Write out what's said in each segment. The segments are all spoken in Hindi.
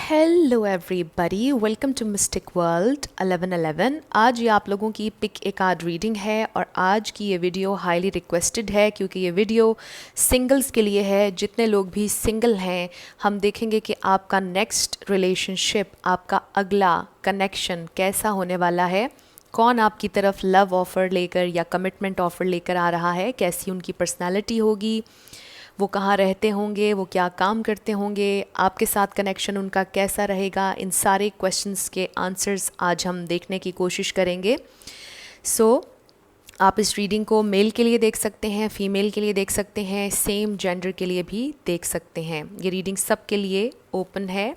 Hello everybody, welcome to mystic world 1111। आज ये आप लोगों की पिक ए कार्ड रीडिंग है और आज की ये वीडियो हाईली रिक्वेस्टेड है क्योंकि ये वीडियो सिंगल्स के लिए है। जितने लोग भी सिंगल हैं, हम देखेंगे कि आपका नेक्स्ट रिलेशनशिप, आपका अगला कनेक्शन कैसा होने वाला है। कौन आपकी तरफ लव ऑफ़र लेकर या कमिटमेंट ऑफ़र लेकर आ रहा है, कैसी उनकी पर्सनालिटी होगी, वो कहाँ रहते होंगे, वो क्या काम करते होंगे, आपके साथ कनेक्शन उनका कैसा रहेगा। इन सारे क्वेश्चंस के आंसर्स आज हम देखने की कोशिश करेंगे। आप इस रीडिंग को मेल के लिए देख सकते हैं, फीमेल के लिए देख सकते हैं, सेम जेंडर के लिए भी देख सकते हैं। ये रीडिंग सब के लिए ओपन है,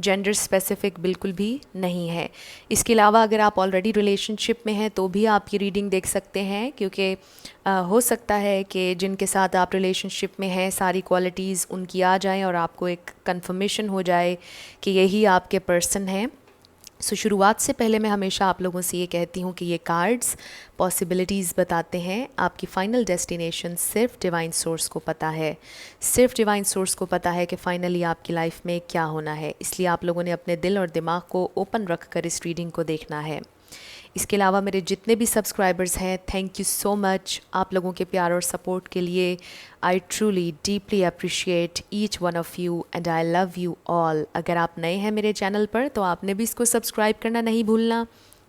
जेंडर स्पेसिफिक बिल्कुल भी नहीं है। इसके अलावा अगर आप ऑलरेडी रिलेशनशिप में हैं तो भी आप ये रीडिंग देख सकते हैं क्योंकि हो सकता है कि जिनके साथ आप रिलेशनशिप में हैं सारी क्वालिटीज़ उनकी आ जाएं और आपको एक कंफर्मेशन हो जाए कि यही आपके पर्सन हैं। शुरुआत से पहले मैं हमेशा आप लोगों से ये कहती हूँ कि ये कार्ड्स पॉसिबिलिटीज़ बताते हैं, आपकी फ़ाइनल डेस्टिनेशन सिर्फ डिवाइन सोर्स को पता है। सिर्फ डिवाइन सोर्स को पता है कि फ़ाइनली आपकी लाइफ में क्या होना है। इसलिए आप लोगों ने अपने दिल और दिमाग को ओपन रख कर इस रीडिंग को देखना है। इसके अलावा मेरे जितने भी सब्सक्राइबर्स हैं, थैंक यू सो मच आप लोगों के प्यार और सपोर्ट के लिए। I truly deeply appreciate each one of you and I love you all. अगर आप नए हैं मेरे चैनल पर तो आपने भी इसको सब्सक्राइब करना नहीं भूलना।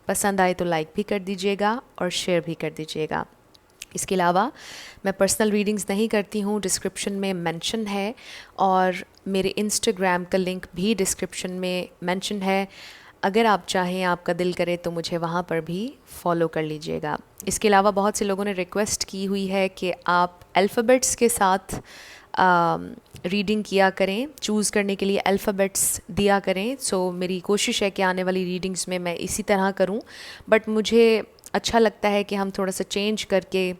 पसंद आए तो लाइक भी कर दीजिएगा और शेयर भी कर दीजिएगा। इसके अलावा मैं पर्सनल रीडिंग्स नहीं करती हूँ, डिस्क्रिप्शन में मेंशन है और मेरे इंस्टाग्राम का लिंक भी डिस्क्रिप्शन में मेंशन है। अगर आप चाहें, आपका दिल करे तो मुझे वहाँ पर भी फॉलो कर लीजिएगा। इसके अलावा बहुत से लोगों ने रिक्वेस्ट की हुई है कि आप अल्फ़ाबेट्स के साथ रीडिंग किया करें, चूज़ करने के लिए अल्फ़ाबेट्स दिया करें। मेरी कोशिश है कि आने वाली रीडिंग्स में मैं इसी तरह करूं, बट मुझे अच्छा लगता है कि हम थोड़ा सा चेंज करके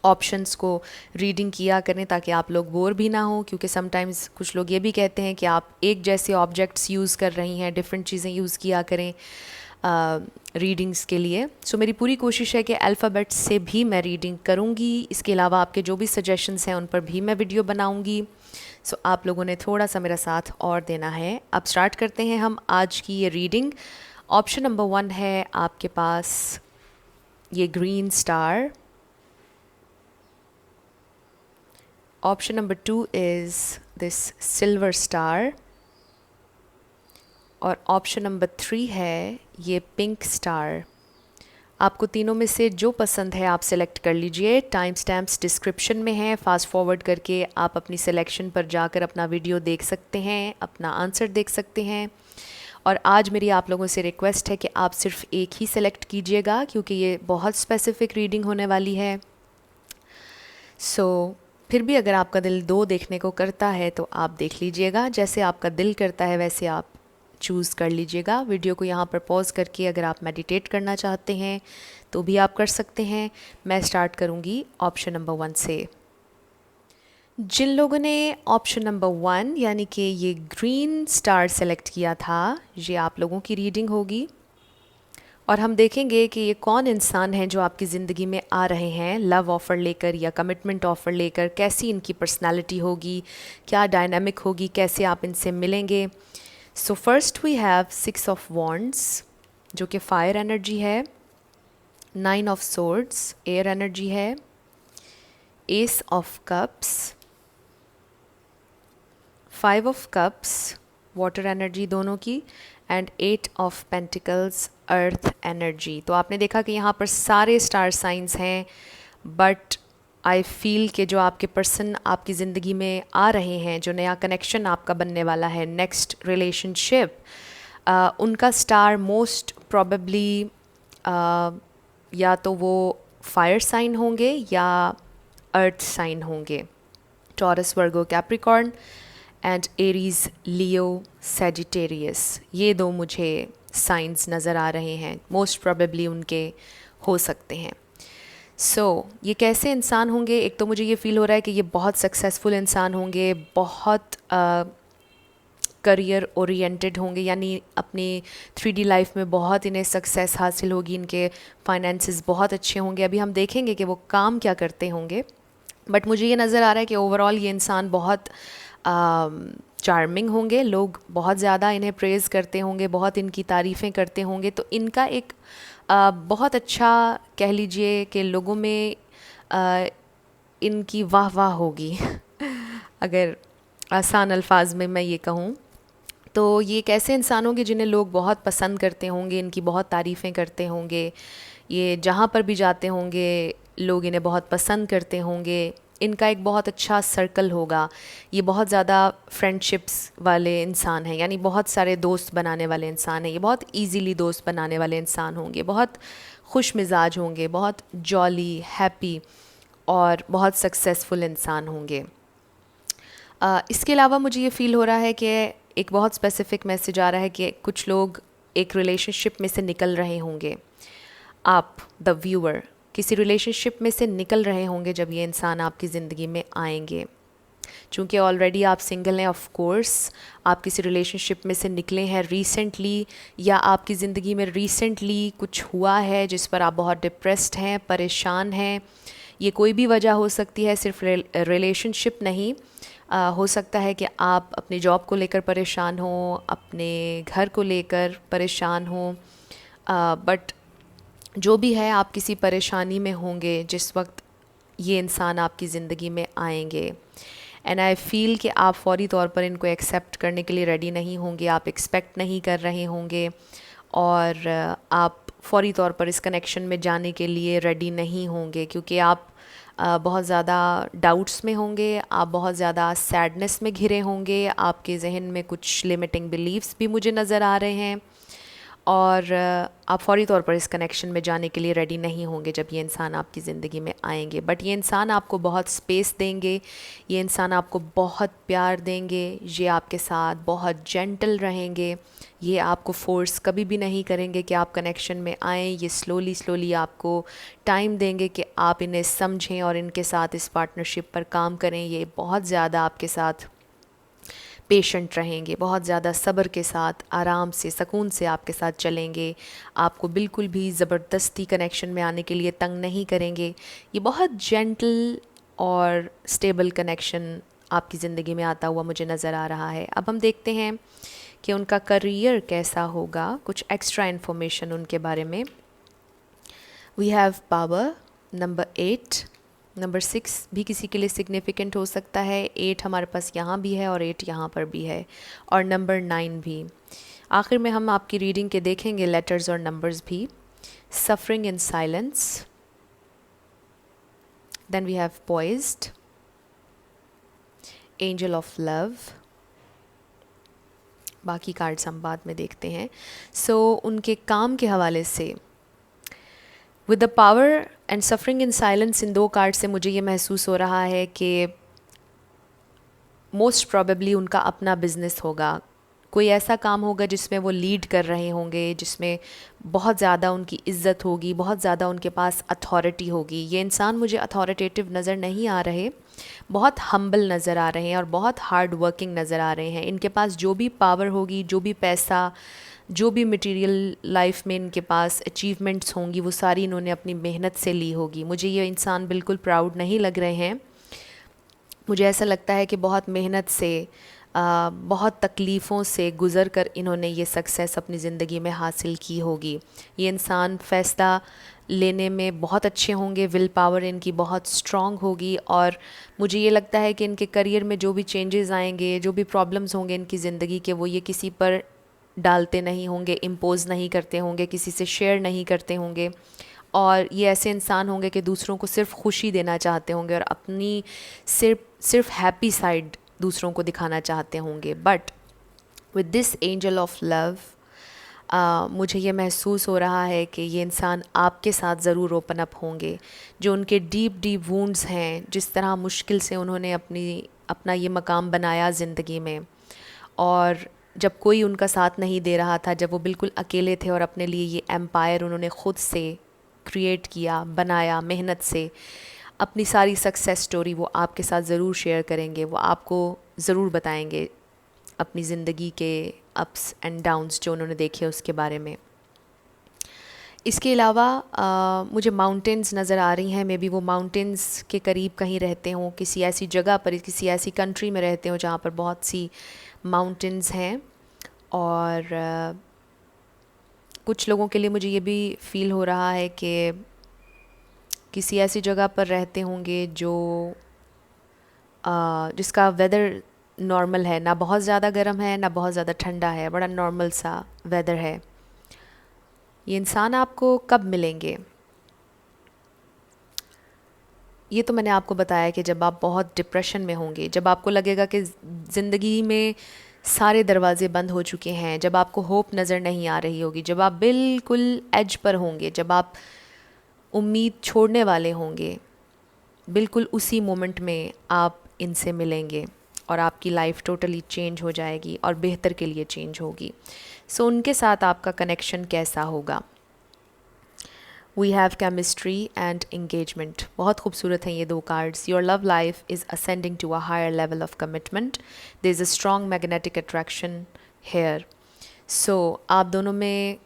ऑप्शंस को रीडिंग किया करें ताकि आप लोग बोर भी ना हो। क्योंकि समटाइम्स कुछ लोग ये भी कहते हैं कि आप एक जैसे ऑब्जेक्ट्स यूज़ कर रही हैं, डिफरेंट चीज़ें यूज़ किया करें रीडिंग्स के लिए। मेरी पूरी कोशिश है कि अल्फ़ाबेट्स से भी मैं रीडिंग करूँगी। इसके अलावा आपके जो भी सजेशंस हैं उन पर भी मैं वीडियो बनाऊँगी। आप लोगों ने थोड़ा सा मेरा साथ और देना है। अब स्टार्ट करते हैं हम आज की ये रीडिंग। ऑप्शन नंबर 1 है आपके पास ये green star. Option number 2 is this silver star और ऑप्शन नंबर 3 है ये पिंक स्टार। आपको तीनों में से जो पसंद है आप सेलेक्ट कर लीजिए। टाइम स्टैम्प्स डिस्क्रिप्शन में है, फास्ट फॉरवर्ड करके आप अपनी सिलेक्शन पर जाकर अपना वीडियो देख सकते हैं, अपना आंसर देख सकते हैं। और आज मेरी आप लोगों से रिक्वेस्ट है कि आप सिर्फ एक ही सेलेक्ट कीजिएगा क्योंकि ये बहुत स्पेसिफिक रीडिंग होने वाली है। फिर भी अगर आपका दिल 2 देखने को करता है तो आप देख लीजिएगा, जैसे आपका दिल करता है वैसे आप चूज़ कर लीजिएगा। वीडियो को यहाँ पर पॉज करके अगर आप मेडिटेट करना चाहते हैं तो भी आप कर सकते हैं। मैं स्टार्ट करूँगी ऑप्शन नंबर 1 से। जिन लोगों ने ऑप्शन नंबर 1 यानी कि ये ग्रीन स्टार सेलेक्ट किया था, ये आप लोगों की रीडिंग होगी और हम देखेंगे कि ये कौन इंसान हैं जो आपकी ज़िंदगी में आ रहे हैं लव ऑफ़र लेकर या कमिटमेंट ऑफ़र लेकर। कैसी इनकी पर्सनालिटी होगी, क्या डायनामिक होगी, कैसे आप इनसे मिलेंगे। First we have 6 of wands जो कि फायर एनर्जी है, 9 ऑफ सोर्ड्स एयर एनर्जी है, ace of cups, 5 of cups water energy दोनों की, and 8 of pentacles earth energy. तो आपने देखा कि यहाँ पर सारे स्टार साइंस हैं, बट आई फील कि जो आपके पर्सन आपकी ज़िंदगी में आ रहे हैं, जो नया कनेक्शन आपका बनने वाला है, नेक्स्ट रिलेशनशिप, उनका स्टार मोस्ट प्रॉबेबली या तो वो फायर साइन होंगे या अर्थ साइन होंगे। Taurus, Virgo, Capricorn and Aries, Leo, Sagittarius, ये 2 मुझे साइंस नज़र आ रहे हैं, मोस्ट प्रोबेबली उनके हो सकते हैं। ये कैसे इंसान होंगे? एक तो मुझे ये फ़ील हो रहा है कि ये बहुत सक्सेसफुल इंसान होंगे, बहुत करियर ओरिएंटेड होंगे, यानी अपनी 3D लाइफ में बहुत इन्हें सक्सेस हासिल होगी, इनके फाइनेंसेस बहुत अच्छे होंगे। अभी हम देखेंगे कि वो काम क्या करते होंगे, बट मुझे ये नज़र आ रहा है कि ओवरऑल ये इंसान बहुत चार्मिंग होंगे, लोग बहुत ज़्यादा इन्हें प्रेज़ करते होंगे, बहुत इनकी तारीफ़ें करते होंगे, तो इनका एक बहुत अच्छा कह लीजिए कि लोगों में अ, इनकी वाह वाह होगी अगर आसान अल्फाज में मैं ये कहूँ तो। ये एक ऐसे इंसान होंगे जिन्हें लोग बहुत पसंद करते होंगे, इनकी बहुत तारीफ़ें करते होंगे, ये जहाँ पर भी जाते होंगे लोग इन्हें बहुत पसंद करते होंगे, इनका एक बहुत अच्छा सर्कल होगा। ये बहुत ज़्यादा फ्रेंडशिप्स वाले इंसान हैं, यानी बहुत सारे दोस्त बनाने वाले इंसान हैं, ये बहुत इजीली दोस्त बनाने वाले इंसान होंगे, बहुत खुश मिजाज होंगे, बहुत जॉली हैप्पी और बहुत सक्सेसफुल इंसान होंगे। इसके अलावा मुझे ये फ़ील हो रहा है कि एक बहुत स्पेसिफ़िक मैसेज आ रहा है कि कुछ लोग एक रिलेशनशिप में से निकल रहे होंगे। आप द व्यूअर किसी रिलेशनशिप में से निकल रहे होंगे जब ये इंसान आपकी ज़िंदगी में आएंगे। चूँकि ऑलरेडी आप सिंगल हैं, ऑफ कोर्स आप किसी रिलेशनशिप में से निकले हैं रिसेंटली, या आपकी ज़िंदगी में रिसेंटली कुछ हुआ है जिस पर आप बहुत डिप्रेस्ड हैं, परेशान हैं। ये कोई भी वजह हो सकती है, सिर्फ रिलेशनशिप नहीं। हो सकता है कि आप अपनी जॉब को लेकर परेशान हों, अपने घर को लेकर परेशान हों, बट जो भी है आप किसी परेशानी में होंगे जिस वक्त ये इंसान आपकी ज़िंदगी में आएंगे। एंड आई फ़ील कि आप फौरी तौर पर इनको एक्सेप्ट करने के लिए रेडी नहीं होंगे, आप एक्सपेक्ट नहीं कर रहे होंगे, और आप फौरी तौर पर इस कनेक्शन में जाने के लिए रेडी नहीं होंगे, क्योंकि आप बहुत ज़्यादा डाउट्स में होंगे, आप बहुत ज़्यादा सैडनेस में घिरे होंगे, आपके जहन में कुछ लिमिटिंग बिलीव्स भी मुझे नज़र आ रहे हैं, और आप फौरी तौर पर इस कनेक्शन में जाने के लिए रेडी नहीं होंगे जब ये इंसान आपकी ज़िंदगी में आएंगे। बट ये इंसान आपको बहुत स्पेस देंगे, ये इंसान आपको बहुत प्यार देंगे, ये आपके साथ बहुत जेंटल रहेंगे, ये आपको फोर्स कभी भी नहीं करेंगे कि आप कनेक्शन में आएँ। ये स्लोली आपको टाइम देंगे कि आप इन्हें समझें और इनके साथ इस पार्टनरशिप पर काम करें। ये बहुत ज़्यादा आपके साथ पेशेंट रहेंगे, बहुत ज़्यादा सब्र के साथ, आराम से, सुकून से आपके साथ चलेंगे, आपको बिल्कुल भी ज़बरदस्ती कनेक्शन में आने के लिए तंग नहीं करेंगे। ये बहुत जेंटल और स्टेबल कनेक्शन आपकी ज़िंदगी में आता हुआ मुझे नज़र आ रहा है। अब हम देखते हैं कि उनका करियर कैसा होगा, कुछ एक्स्ट्रा इन्फॉर्मेशन उनके बारे में। We have power, number 8, number 6 भी किसी के लिए सिग्निफिकेंट हो सकता है। 8 हमारे पास यहाँ भी है और 8 यहाँ पर भी है, और नंबर 9 भी। आखिर में हम आपकी रीडिंग के देखेंगे लेटर्स और नंबर्स भी। Suffering in silence, then we have poised, angel of love. बाकी कार्ड्स हम बाद में देखते हैं। उनके काम के हवाले से with the power and suffering in silence, in 2 card से मुझे ये महसूस हो रहा है कि मोस्ट प्रॉबेबली उनका अपना बिजनेस होगा, कोई ऐसा काम होगा जिसमें वो लीड कर रहे होंगे, जिसमें बहुत ज़्यादा उनकी इज़्ज़त होगी, बहुत ज़्यादा उनके पास अथॉरिटी होगी। ये इंसान मुझे अथॉरिटेटिव नज़र नहीं आ रहे, बहुत हम्बल नज़र आ रहे हैं और बहुत हार्ड वर्किंग नज़र आ रहे हैं। इनके पास जो भी पावर होगी, जो भी पैसा, जो भी मटेरियल लाइफ में इनके पास अचीवमेंट्स होंगी, वो सारी इन्होंने अपनी मेहनत से ली होगी। मुझे ये इंसान बिल्कुल प्राउड नहीं लग रहे हैं। मुझे ऐसा लगता है कि बहुत मेहनत से, बहुत तकलीफ़ों से गुज़र कर इन्होंने ये सक्सेस अपनी ज़िंदगी में हासिल की होगी। ये इंसान फ़ैसला लेने में बहुत अच्छे होंगे, विल पावर इनकी बहुत स्ट्रॉन्ग होगी, और मुझे ये लगता है कि इनके करियर में जो भी चेंजेस आएंगे, जो भी प्रॉब्लम्स होंगे इनकी ज़िंदगी के, वो ये किसी पर डालते नहीं होंगे, इम्पोज़ नहीं करते होंगे, किसी से शेयर नहीं करते होंगे, और ये ऐसे इंसान होंगे कि दूसरों को सिर्फ खुशी देना चाहते होंगे और अपनी सिर्फ हैप्पी साइड दूसरों को दिखाना चाहते होंगे। But with this angel of love, मुझे ये महसूस हो रहा है कि ये इंसान आपके साथ ज़रूर ओपन अप होंगे। जो उनके डीप वूंड्स हैं, जिस तरह मुश्किल से उन्होंने अपना ये मकाम बनाया ज़िंदगी में, और जब कोई उनका साथ नहीं दे रहा था, जब वो बिल्कुल अकेले थे और अपने लिए ये एम्पायर उन्होंने ख़ुद से क्रिएट किया, बनाया, मेहनत से, अपनी सारी सक्सेस स्टोरी वो आपके साथ ज़रूर शेयर करेंगे। वो आपको ज़रूर बताएंगे अपनी ज़िंदगी के अप्स एंड डाउन्स जो उन्होंने देखे उसके बारे में। इसके अलावा मुझे माउंटेन्स नज़र आ रही हैं। मे बी वो माउंटेन्स के करीब कहीं रहते हों, किसी ऐसी जगह पर, किसी ऐसी कंट्री में रहते हों जहाँ पर बहुत सी माउंटेन्स हैं, और कुछ लोगों के लिए मुझे ये भी फ़ील हो रहा है कि किसी ऐसी जगह पर रहते होंगे जो जिसका वेदर नॉर्मल है, ना बहुत ज़्यादा गर्म है ना बहुत ज़्यादा ठंडा है, बड़ा नॉर्मल सा वेदर है। ये इंसान आपको कब मिलेंगे? ये तो मैंने आपको बताया कि जब आप बहुत डिप्रेशन में होंगे, जब आपको लगेगा कि ज़िंदगी में सारे दरवाज़े बंद हो चुके हैं, जब आपको होप नज़र नहीं आ रही होगी, जब आप बिल्कुल एज पर होंगे, जब आप उम्मीद छोड़ने वाले होंगे, बिल्कुल उसी मोमेंट में आप इनसे मिलेंगे और आपकी लाइफ टोटली चेंज हो जाएगी और बेहतर के लिए चेंज होगी। सो उनके साथ आपका कनेक्शन कैसा होगा? We have chemistry and engagement. बहुत खूबसूरत हैं ये दो cards. Your love life is ascending to a higher level of commitment, there is a strong magnetic attraction here. So आप दोनों में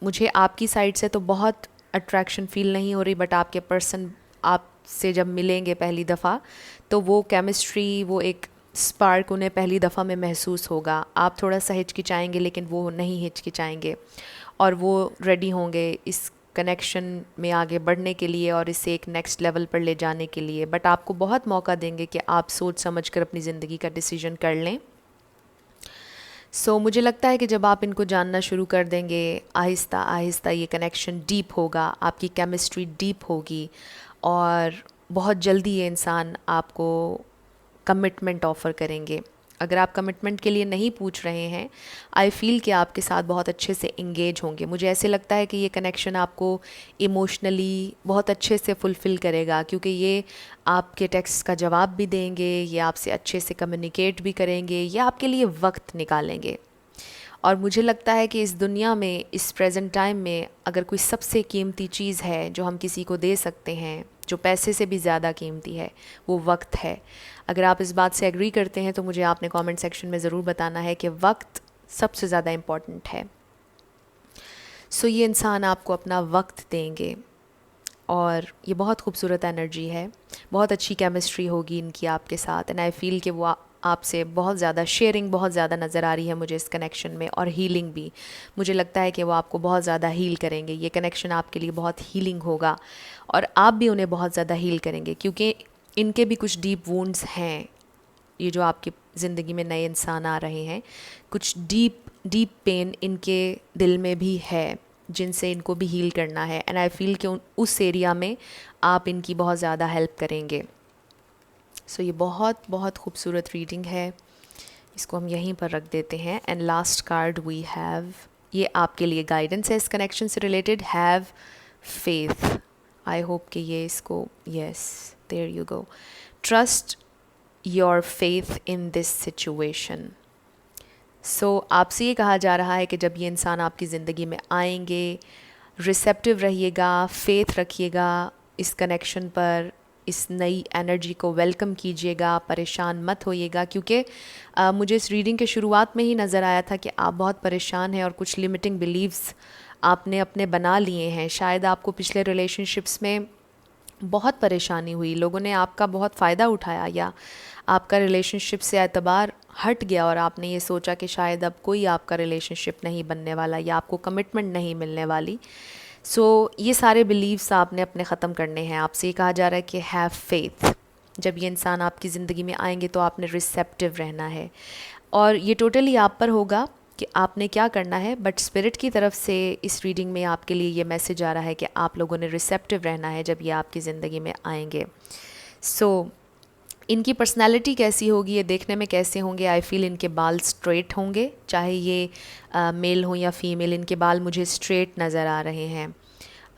मुझे आपकी साइड से तो बहुत अट्रैक्शन फील नहीं हो रही, बट आपके पर्सन आपसे जब मिलेंगे पहली दफ़ा तो वो केमिस्ट्री, वो एक स्पार्क उन्हें पहली दफ़ा में महसूस होगा। आप थोड़ा सा हिचकिचाएंगे लेकिन वो नहीं हिचकिचाएंगे और वो रेडी होंगे इस कनेक्शन में आगे बढ़ने के लिए और इसे एक नेक्स्ट लेवल पर ले जाने के लिए। बट आपको बहुत मौका देंगे कि आप सोच समझ कर अपनी ज़िंदगी का डिसीजन कर लें। मुझे लगता है कि जब आप इनको जानना शुरू कर देंगे, आहिस्ता आहिस्ता ये कनेक्शन डीप होगा, आपकी केमिस्ट्री डीप होगी और बहुत जल्दी ये इंसान आपको कमिटमेंट ऑफ़र करेंगे। अगर आप कमिटमेंट के लिए नहीं पूछ रहे हैं, आई फ़ील कि आपके साथ बहुत अच्छे से इंगेज होंगे। मुझे ऐसे लगता है कि ये कनेक्शन आपको इमोशनली बहुत अच्छे से फुलफ़िल करेगा, क्योंकि ये आपके टेक्स्ट का जवाब भी देंगे, ये आपसे अच्छे से कम्युनिकेट भी करेंगे, ये आपके लिए वक्त निकालेंगे। और मुझे लगता है कि इस दुनिया में, इस प्रेजेंट टाइम में, अगर कोई सबसे कीमती चीज़ है जो हम किसी को दे सकते हैं, जो पैसे से भी ज़्यादा कीमती है, वो वक्त है। अगर आप इस बात से एग्री करते हैं तो मुझे आपने कमेंट सेक्शन में ज़रूर बताना है कि वक्त सबसे ज़्यादा इम्पॉर्टेंट है। ये इंसान आपको अपना वक्त देंगे और ये बहुत खूबसूरत एनर्जी है, बहुत अच्छी केमिस्ट्री होगी इनकी आपके साथ। एंड आई फील कि वो आपसे बहुत ज़्यादा शेयरिंग बहुत ज़्यादा नज़र आ रही है मुझे इस कनेक्शन में, और हीलिंग भी। मुझे लगता है कि वो आपको बहुत ज़्यादा हील करेंगे। ये कनेक्शन आपके लिए बहुत हीलिंग होगा और आप भी उन्हें बहुत ज़्यादा हील करेंगे, क्योंकि इनके भी कुछ डीप वुंड्स हैं। ये जो आपकी ज़िंदगी में नए इंसान आ रहे हैं, कुछ डीप पेन इनके दिल में भी है जिनसे इनको भी हील करना है। एंड आई फील कि उस एरिया में आप इनकी बहुत ज़्यादा हेल्प करेंगे। ये बहुत बहुत खूबसूरत रीडिंग है। इसको हम यहीं पर रख देते हैं। And last card we have, ये आपके लिए गाइडेंस है इस कनेक्शन से related. Have faith. I hope कि ये इसको, yes, there you go. Trust your faith in this situation. आपसे ये कहा जा रहा है कि जब ये इंसान आपकी ज़िंदगी में आएंगे, रिसेप्टिव रहिएगा, फेथ रखिएगा इस कनेक्शन पर, इस नई एनर्जी को वेलकम कीजिएगा, परेशान मत होइएगा, क्योंकि मुझे इस रीडिंग के शुरुआत में ही नज़र आया था कि आप बहुत परेशान हैं और कुछ लिमिटिंग बिलीव्स आपने अपने बना लिए हैं। शायद आपको पिछले रिलेशनशिप्स में बहुत परेशानी हुई, लोगों ने आपका बहुत फ़ायदा उठाया, या आपका रिलेशनशिप से एतबार हट गया और आपने ये सोचा कि शायद अब कोई आपका रिलेशनशिप नहीं बनने वाला या आपको कमिटमेंट नहीं मिलने वाली। ये सारे बिलीव्स आपने अपने ख़त्म करने हैं। आपसे ये कहा जा रहा है कि हैव फेथ। जब ये इंसान आपकी ज़िंदगी में आएंगे तो आपने रिसेप्टिव रहना है, और ये टोटली आप पर होगा कि आपने क्या करना है। बट स्पिरिट की तरफ से इस रीडिंग में आपके लिए ये मैसेज आ रहा है कि आप लोगों ने रिसेप्टिव रहना है जब ये आपकी ज़िंदगी में आएंगे। इनकी पर्सनैलिटी कैसी होगी, ये देखने में कैसे होंगे? आई फील इनके बाल स्ट्रेट होंगे, चाहे ये मेल हो या फीमेल। इनके बाल मुझे स्ट्रेट नज़र आ रहे हैं।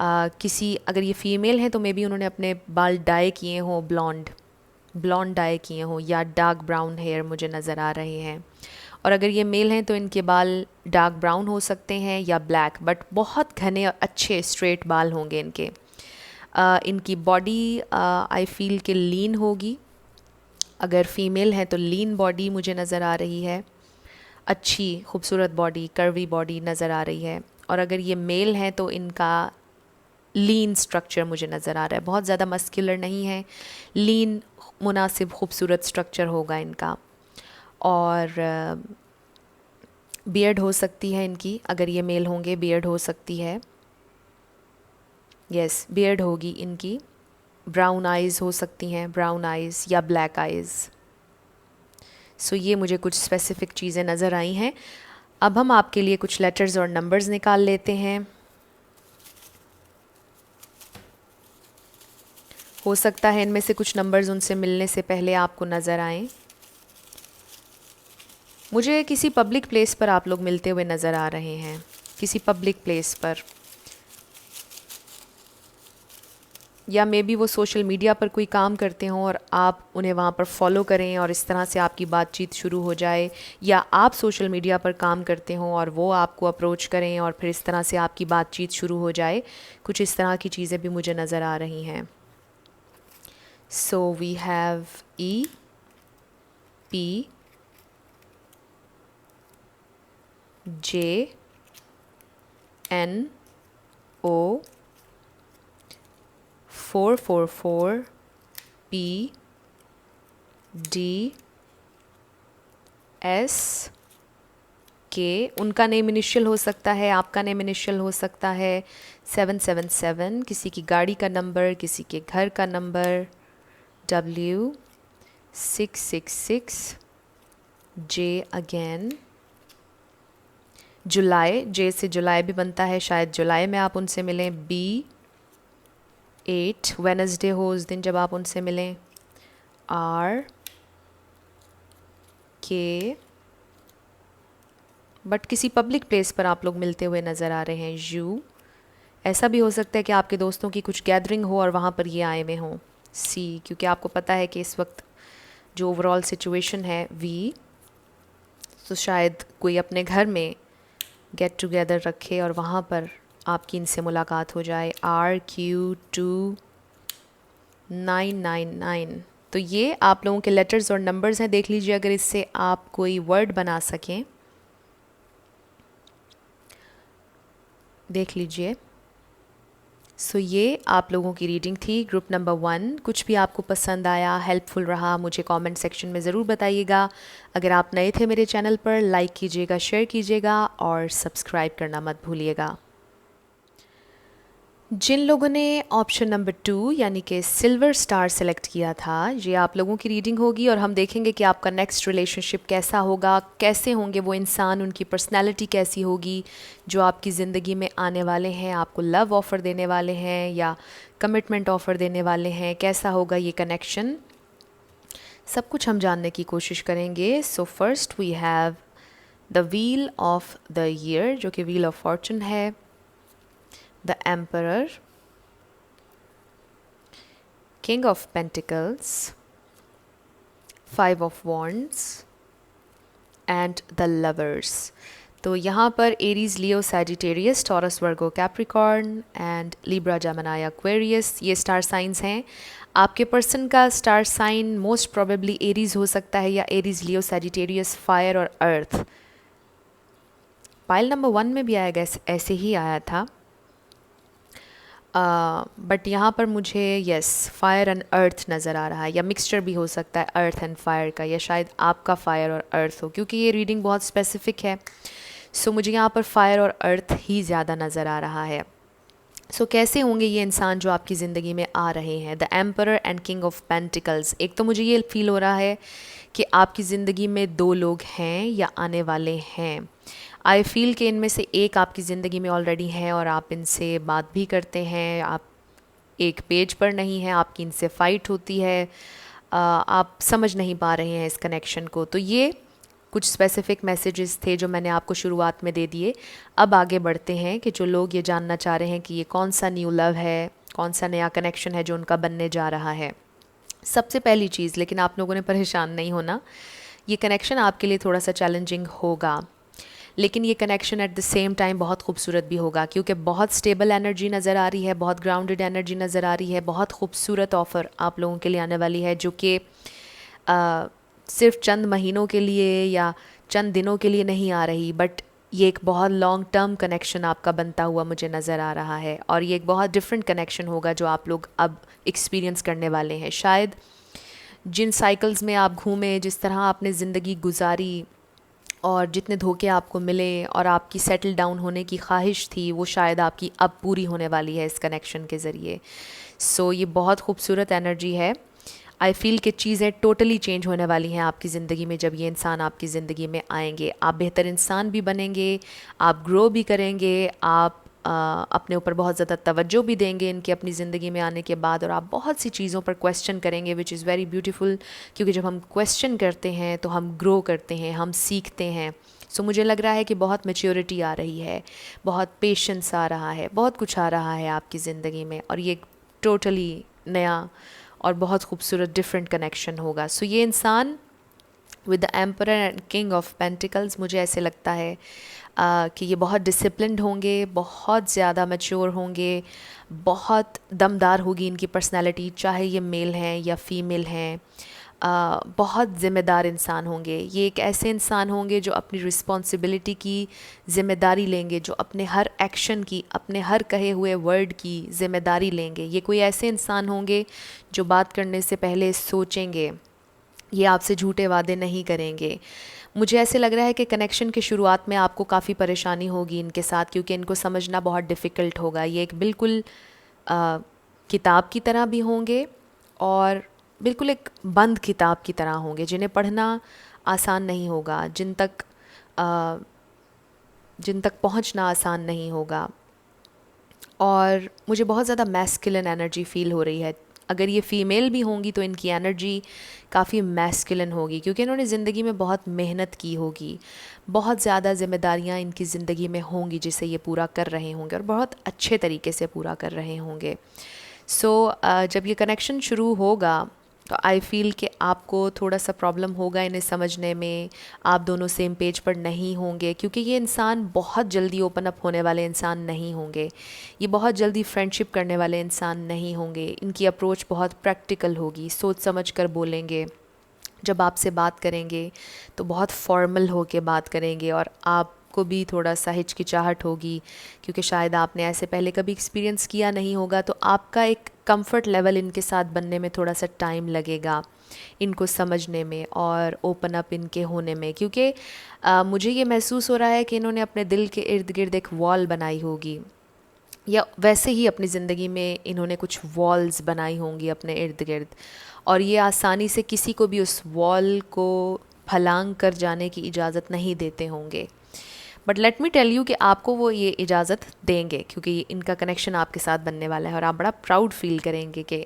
अगर ये फ़ीमेल हैं तो मे बी उन्होंने अपने बाल डाई किए हों, ब्लॉन्ड डाई किए हों, या डार्क ब्राउन हेयर मुझे नज़र आ रहे हैं। और अगर ये मेल हैं तो इनके बाल डार्क ब्राउन हो सकते हैं या ब्लैक, बट बहुत घने और अच्छे स्ट्रेट बाल होंगे इनके। इनकी बॉडी आई फील कि लीन होगी। अगर फ़ीमेल है तो लीन बॉडी मुझे नज़र आ रही है, अच्छी खूबसूरत बॉडी, कर्वी बॉडी नज़र आ रही है। और अगर ये मेल हैं तो इनका लीन स्ट्रक्चर मुझे नज़र आ रहा है, बहुत ज़्यादा मस्कुलर नहीं है, लीन मुनासिब खूबसूरत स्ट्रक्चर होगा इनका। और बियर्ड हो सकती है इनकी, अगर ये मेल होंगे बियर्ड हो सकती है, यस बियर्ड होगी इनकी। ब्राउन आइज़ हो सकती हैं, ब्राउन आइज़ या ब्लैक आइज़। सो ये मुझे कुछ स्पेसिफ़िक चीज़ें नज़र आई हैं। अब हम आपके लिए कुछ लेटर्स और नंबर्स निकाल लेते हैं। हो सकता है इनमें से कुछ नंबर्स उनसे मिलने से पहले आपको नज़र आएं। मुझे किसी पब्लिक प्लेस पर आप लोग मिलते हुए नज़र आ रहे हैं, किसी पब्लिक प्लेस पर, या मे बी वो सोशल मीडिया पर कोई काम करते हों और आप उन्हें वहाँ पर फॉलो करें और इस तरह से आपकी बातचीत शुरू हो जाए, या आप सोशल मीडिया पर काम करते हों और वो आपको अप्रोच करें और फिर इस तरह से आपकी बातचीत शुरू हो जाए। कुछ इस तरह की चीज़ें भी मुझे नज़र आ रही हैं। So we have E P J N O 444 P D S K, उनका नेम इनिशियल हो सकता है, आपका नेम इनिशियल हो सकता है। 777 किसी की गाड़ी का नंबर, किसी के घर का नंबर। W 666 जे अगेन। जुलाई, जे से जुलाई भी बनता है, शायद जुलाई में आप उनसे मिलें। B8 वेनसडे हो उस दिन जब आप उनसे मिलें। R के, बट किसी पब्लिक प्लेस पर आप लोग मिलते हुए नज़र आ रहे हैं। U, ऐसा भी हो सकता है कि आपके दोस्तों की कुछ गैदरिंग हो और वहाँ पर ये आए हुए हों। C, क्योंकि आपको पता है कि इस वक्त जो ओवरऑल सिचुएशन है। V, तो शायद कोई अपने घर में गेट टुगेदर रखे और वहाँ पर आपकी इनसे मुलाकात हो जाए। RQ2999। तो ये आप लोगों के लेटर्स और नंबर्स हैं। देख लीजिए अगर इससे आप कोई वर्ड बना सकें, देख लीजिए। सो ये आप लोगों की रीडिंग थी, ग्रुप नंबर 1। कुछ भी आपको पसंद आया, हेल्पफुल रहा, मुझे कमेंट सेक्शन में ज़रूर बताइएगा। अगर आप नए थे मेरे चैनल पर, लाइक कीजिएगा, शेयर कीजिएगा और सब्सक्राइब करना मत भूलिएगा। जिन लोगों ने ऑप्शन नंबर 2 यानी कि सिल्वर स्टार सेलेक्ट किया था, ये आप लोगों की रीडिंग होगी और हम देखेंगे कि आपका नेक्स्ट रिलेशनशिप कैसा होगा, कैसे होंगे वो इंसान, उनकी पर्सनैलिटी कैसी होगी जो आपकी ज़िंदगी में आने वाले हैं, आपको लव ऑफ़र देने वाले हैं या कमिटमेंट ऑफ़र देने वाले हैं, कैसा होगा ये कनेक्शन, सब कुछ हम जानने की कोशिश करेंगे। So first we have the wheel of the year, जो कि व्हील ऑफ फॉर्चून है। The Emperor, King of Pentacles, Five of Wands and the Lovers। तो यहाँ पर Aries, Leo, Sagittarius, Taurus, Virgo, Capricorn and Libra, Gemini, Aquarius, ये स्टार साइंस हैं। आपके पर्सन का star sign most probably Aries हो सकता है, या एरीज, लियो, सैजिटेरियस, फायर और अर्थ। पाइल नंबर 1 में भी आएगा, ऐसे ही आया था, बट यहाँ पर मुझे यस फायर एंड अर्थ नज़र आ रहा है, या मिक्सचर भी हो सकता है अर्थ एंड फायर का, या शायद आपका फायर और अर्थ हो, क्योंकि ये रीडिंग बहुत स्पेसिफिक है। सो मुझे यहाँ पर फायर और अर्थ ही ज़्यादा नज़र आ रहा है। सो कैसे होंगे ये इंसान जो आपकी ज़िंदगी में आ रहे हैं? The emperor and king of pentacles. एक तो मुझे ये फील हो रहा है कि आपकी ज़िंदगी में 2 लोग हैं या आने वाले हैं। आई फील कि इनमें से एक आपकी ज़िंदगी में ऑलरेडी है और आप इनसे बात भी करते हैं, आप एक पेज पर नहीं हैं, आपकी इनसे फ़ाइट होती है, आप समझ नहीं पा रहे हैं इस कनेक्शन को। तो ये कुछ स्पेसिफिक मैसेजेस थे जो मैंने आपको शुरुआत में दे दिए। अब आगे बढ़ते हैं कि जो लोग ये जानना चाह रहे हैं कि ये कौन सा न्यू लव है, कौन सा नया कनेक्शन है जो उनका बनने जा रहा है। सबसे पहली चीज़, लेकिन आप लोगों ने परेशान नहीं होना, ये कनेक्शन आपके लिए थोड़ा सा चैलेंजिंग होगा, लेकिन ये connection at the same time बहुत खूबसूरत भी होगा, क्योंकि बहुत स्टेबल एनर्जी नज़र आ रही है, बहुत ग्राउंडेड एनर्जी नज़र आ रही है, बहुत खूबसूरत ऑफ़र आप लोगों के लिए आने वाली है, जो कि सिर्फ चंद महीनों के लिए या चंद दिनों के लिए नहीं आ रही, बट ये एक बहुत लॉन्ग टर्म कनेक्शन आपका बनता हुआ मुझे नज़र आ रहा है। और ये एक बहुत डिफरेंट कनेक्शन होगा जो आप लोग अब एक्सपीरियंस करने वाले हैं। शायद जिन साइकिल्स में आप घूमे, जिस तरह आपने ज़िंदगी गुजारी और जितने धोखे आपको मिले और आपकी सेटल डाउन होने की ख्वाहिश थी, वो शायद आपकी अब पूरी होने वाली है इस कनेक्शन के ज़रिए। सो ये बहुत खूबसूरत एनर्जी है। आई फ़ील कि चीज़ें टोटली चेंज होने वाली हैं आपकी ज़िंदगी में जब ये इंसान आपकी ज़िंदगी में आएंगे। आप बेहतर इंसान भी बनेंगे, आप ग्रो भी करेंगे, आप अपने ऊपर बहुत ज़्यादा तवज्जो भी देंगे इनके अपनी ज़िंदगी में आने के बाद, और आप बहुत सी चीज़ों पर क्वेश्चन करेंगे, विच इज़ वेरी ब्यूटीफुल। क्योंकि जब हम क्वेश्चन करते हैं तो हम ग्रो करते हैं, हम सीखते हैं। सो मुझे लग रहा है कि बहुत मैच्योरिटी आ रही है, बहुत पेशेंस आ रहा है, बहुत कुछ आ रहा है आपकी ज़िंदगी में, और ये टोटली नया और बहुत खूबसूरत डिफरेंट कनेक्शन होगा। सो ये इंसान with the emperor and king of pentacles, मुझे ऐसे लगता है कि ये बहुत डिसिप्लिन्ड होंगे, बहुत ज़्यादा मैच्योर होंगे, बहुत दमदार होगी इनकी पर्सनालिटी, चाहे ये मेल हैं या फीमेल हैं। बहुत ज़िम्मेदार इंसान होंगे। ये एक ऐसे इंसान होंगे जो अपनी रिस्पॉन्सिबिलिटी की ज़िम्मेदारी लेंगे, जो अपने हर एक्शन की, अपने हर कहे हुए वर्ड की ज़िम्मेदारी लेंगे। ये कोई ऐसे इंसान होंगे जो बात करने से पहले सोचेंगे, ये आपसे झूठे वादे नहीं करेंगे। मुझे ऐसे लग रहा है कि कनेक्शन की शुरुआत में आपको काफ़ी परेशानी होगी इनके साथ, क्योंकि इनको समझना बहुत डिफ़िकल्ट होगा। ये एक बिल्कुल किताब की तरह भी होंगे और बिल्कुल एक बंद किताब की तरह होंगे, जिन्हें पढ़ना आसान नहीं होगा, जिन तक पहुंचना आसान नहीं होगा। और मुझे बहुत ज़्यादा मैस्कुलिन एनर्जी फ़ील हो रही है। अगर ये फ़ीमेल भी होंगी तो इनकी एनर्जी काफ़ी मैस्कुलिन होगी, क्योंकि इन्होंने ज़िंदगी में बहुत मेहनत की होगी, बहुत ज़्यादा ज़िम्मेदारियाँ इनकी ज़िंदगी में होंगी जिसे ये पूरा कर रहे होंगे, और बहुत अच्छे तरीके से पूरा कर रहे होंगे। सो जब ये कनेक्शन शुरू होगा तो आई फ़ील कि आपको थोड़ा सा प्रॉब्लम होगा इन्हें समझने में, आप दोनों सेम पेज पर नहीं होंगे, क्योंकि ये इंसान बहुत जल्दी ओपन अप होने वाले इंसान नहीं होंगे, ये बहुत जल्दी फ्रेंडशिप करने वाले इंसान नहीं होंगे। इनकी अप्रोच बहुत प्रैक्टिकल होगी, सोच समझ कर बोलेंगे। जब आपसे बात करेंगे तो बहुत फॉर्मल होके बात करेंगे, और आपको भी थोड़ा सा हिचकिचाहट होगी, क्योंकि शायद आपने ऐसे पहले कभी एक्सपीरियंस किया नहीं होगा। तो आपका एक कंफर्ट लेवल इनके साथ बनने में थोड़ा सा टाइम लगेगा, इनको समझने में और ओपन अप इनके होने में, क्योंकि मुझे ये महसूस हो रहा है कि इन्होंने अपने दिल के इर्द गिर्द एक वॉल बनाई होगी, या वैसे ही अपनी ज़िंदगी में इन्होंने कुछ वॉल्स बनाई होंगी अपने इर्द गिर्द, और ये आसानी से किसी को भी उस वॉल को फलांग कर जाने की इजाज़त नहीं देते होंगे। But let me tell you कि आपको वो ये इजाज़त देंगे, क्योंकि इनका कनेक्शन आपके साथ बनने वाला है, और आप बड़ा प्राउड फील करेंगे कि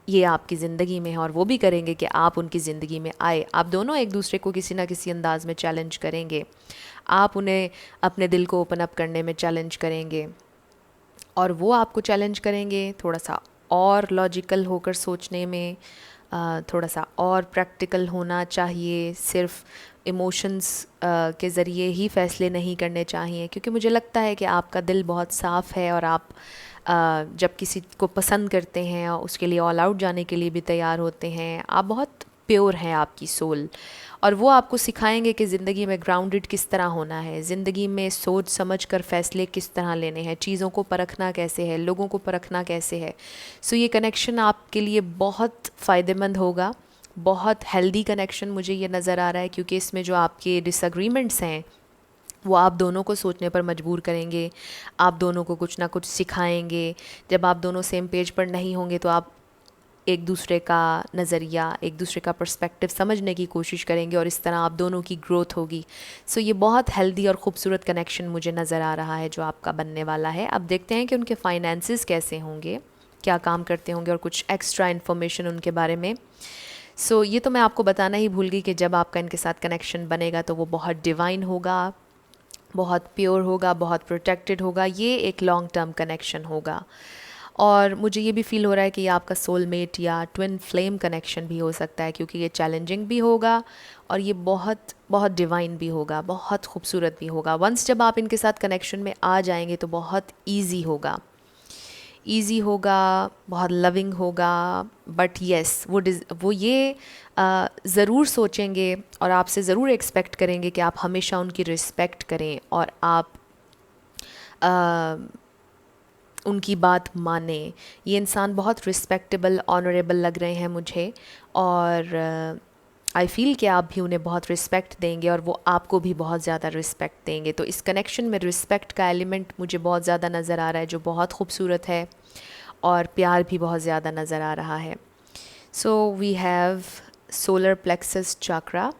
ये आपकी ज़िंदगी में है, और वो भी करेंगे कि आप उनकी ज़िंदगी में आए। आप दोनों एक दूसरे को किसी ना किसी अंदाज़ में चैलेंज करेंगे, आप उन्हें अपने दिल को ओपन अप करने में चैलेंज करेंगे, और वो आपको चैलेंज करेंगे थोड़ा सा और लॉजिकल होकर सोचने में, थोड़ा सा और प्रैक्टिकल होना चाहिए, सिर्फ इमोशंस के ज़रिए ही फ़ैसले नहीं करने चाहिए। क्योंकि मुझे लगता है कि आपका दिल बहुत साफ़ है, और आप जब किसी को पसंद करते हैं और उसके लिए ऑल आउट जाने के लिए भी तैयार होते हैं, आप बहुत प्योर हैं, आपकी सोल। और वो आपको सिखाएंगे कि ज़िंदगी में ग्राउंडेड किस तरह होना है, ज़िंदगी में सोच समझ कर फ़ैसले किस तरह लेने हैं, चीज़ों को परखना कैसे है, लोगों को परखना कैसे है। सो ये कनेक्शन आपके लिए बहुत फ़ायदेमंद होगा, बहुत हेल्दी कनेक्शन मुझे ये नज़र आ रहा है, क्योंकि इसमें जो आपके डिसएग्रीमेंट्स हैं वो आप दोनों को सोचने पर मजबूर करेंगे, आप दोनों को कुछ ना कुछ सिखाएंगे। जब आप दोनों सेम पेज पर नहीं होंगे तो आप एक दूसरे का नज़रिया, एक दूसरे का पर्सपेक्टिव समझने की कोशिश करेंगे, और इस तरह आप दोनों की ग्रोथ होगी। सो ये बहुत हेल्दी और ख़ूबसूरत कनेक्शन मुझे नज़र आ रहा है जो आपका बनने वाला है। अब देखते हैं कि उनके फाइनेंसेस कैसे होंगे, क्या काम करते होंगे, और कुछ एक्स्ट्रा इन्फॉर्मेशन उनके बारे में। सो ये तो मैं आपको बताना ही भूल गई कि जब आपका इनके साथ कनेक्शन बनेगा तो वो बहुत डिवाइन होगा, बहुत प्योर होगा, बहुत प्रोटेक्टेड होगा। ये एक लॉन्ग टर्म कनेक्शन होगा, और मुझे ये भी फ़ील हो रहा है कि ये आपका सोलमेट या ट्विन फ्लेम कनेक्शन भी हो सकता है, क्योंकि ये चैलेंजिंग भी होगा और ये बहुत बहुत डिवाइन भी होगा, बहुत खूबसूरत भी होगा। वंस जब आप इनके साथ कनेक्शन में आ जाएंगे तो बहुत ईजी होगा, ईजी होगा, बहुत लविंग होगा। बट येस, वो ये ज़रूर सोचेंगे और आपसे ज़रूर एक्सपेक्ट करेंगे कि आप हमेशा उनकी रिस्पेक्ट करें, और आप उनकी बात माने। ये इंसान बहुत रिस्पेक्टेबल, ऑनरेबल लग रहे हैं मुझे, और आई फील कि आप भी उन्हें बहुत रिस्पेक्ट देंगे और वो आपको भी बहुत ज़्यादा रिस्पेक्ट देंगे। तो इस कनेक्शन में रिस्पेक्ट का एलिमेंट मुझे बहुत ज़्यादा नज़र आ रहा है, जो बहुत खूबसूरत है, और प्यार भी बहुत ज़्यादा नज़र आ रहा है। So we have solar plexus chakra,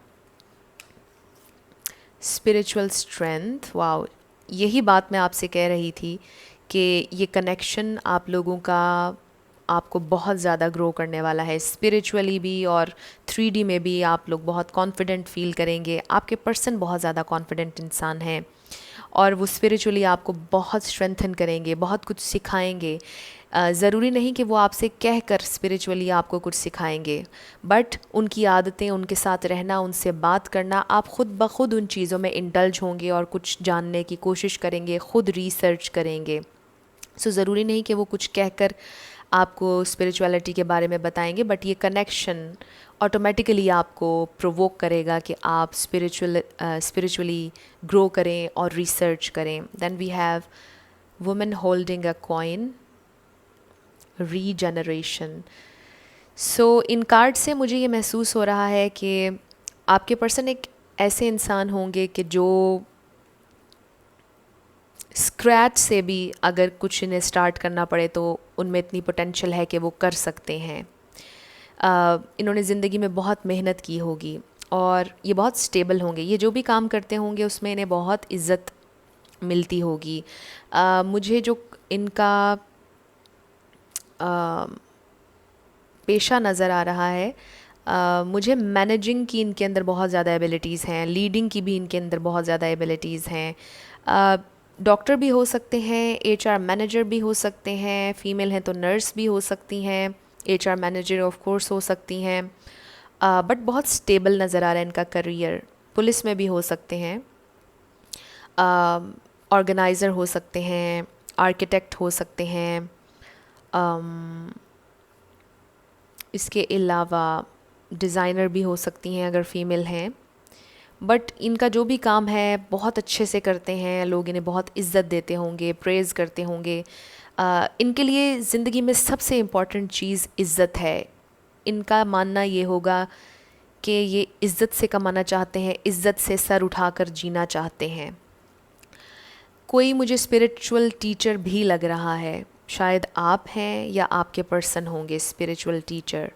spiritual strength. Wow, यही बात मैं आपसे कह रही थी कि ये कनेक्शन आप लोगों का आपको बहुत ज़्यादा ग्रो करने वाला है, स्पिरिचुअली भी और 3D में भी। आप लोग बहुत कॉन्फिडेंट फील करेंगे। आपके पर्सन बहुत ज़्यादा कॉन्फिडेंट इंसान हैं, और वो स्पिरिचुअली आपको बहुत स्ट्रेंथन करेंगे, बहुत कुछ सिखाएंगे। ज़रूरी नहीं कि वो आपसे कह कर स्पिरिचुअली आपको कुछ सिखाएंगे, बट उनकी आदतें, उनके साथ रहना, उनसे बात करना, आप ख़ुद ब खुद उन चीज़ों में इंडल्ज होंगे और कुछ जानने की कोशिश करेंगे, ख़ुद रिसर्च करेंगे। सो ज़रूरी नहीं कि वो कुछ कहकर आपको स्पिरिचुअलिटी के बारे में बताएंगे, बट ये कनेक्शन ऑटोमेटिकली आपको प्रोवोक करेगा कि आप स्पिरिचुअली ग्रो करें और रिसर्च करें। Then we have women holding a coin, regeneration. So इन कार्ड से मुझे ये महसूस हो रहा है कि आपके पर्सन एक ऐसे इंसान होंगे कि जो स्क्रैच से भी अगर कुछ इन्हें स्टार्ट करना पड़े तो उनमें इतनी पोटेंशियल है कि वो कर सकते हैं। इन्होंने ज़िंदगी में बहुत मेहनत की होगी और ये बहुत स्टेबल होंगे। ये जो भी काम करते होंगे उसमें इन्हें बहुत इज़्ज़त मिलती होगी। मुझे जो इनका पेशा नज़र आ रहा है, मुझे मैनेजिंग की इनके अंदर बहुत ज़्यादा एबिलिटीज़ हैं, लीडिंग की भी इनके अंदर बहुत ज़्यादा एबिलिटीज़ हैं। डॉक्टर भी हो सकते हैं, HR मैनेजर भी हो सकते हैं, फ़ीमेल हैं तो नर्स भी हो सकती हैं, HR मैनेजर ऑफ कोर्स हो सकती हैं। बट बहुत स्टेबल नज़र आ रहा है इनका करियर। पुलिस में भी हो सकते हैं, ऑर्गेनाइज़र हो सकते हैं, आर्किटेक्ट हो सकते हैं, इसके अलावा डिज़ाइनर भी हो सकती हैं अगर फ़ीमेल हैं। बट इनका जो भी काम है बहुत अच्छे से करते हैं, लोग इन्हें बहुत इज़्ज़त देते होंगे, प्रेज़ करते होंगे। इनके लिए ज़िंदगी में सबसे इम्पॉर्टेंट चीज़ इज़्ज़त है। इनका मानना ये होगा कि ये इज़्ज़त से कमाना चाहते हैं, इज़्ज़त से सर उठाकर जीना चाहते हैं। कोई मुझे स्पिरिचुअल टीचर भी लग रहा है, शायद आप हैं या आपके पर्सन होंगे स्पिरिचुअल टीचर,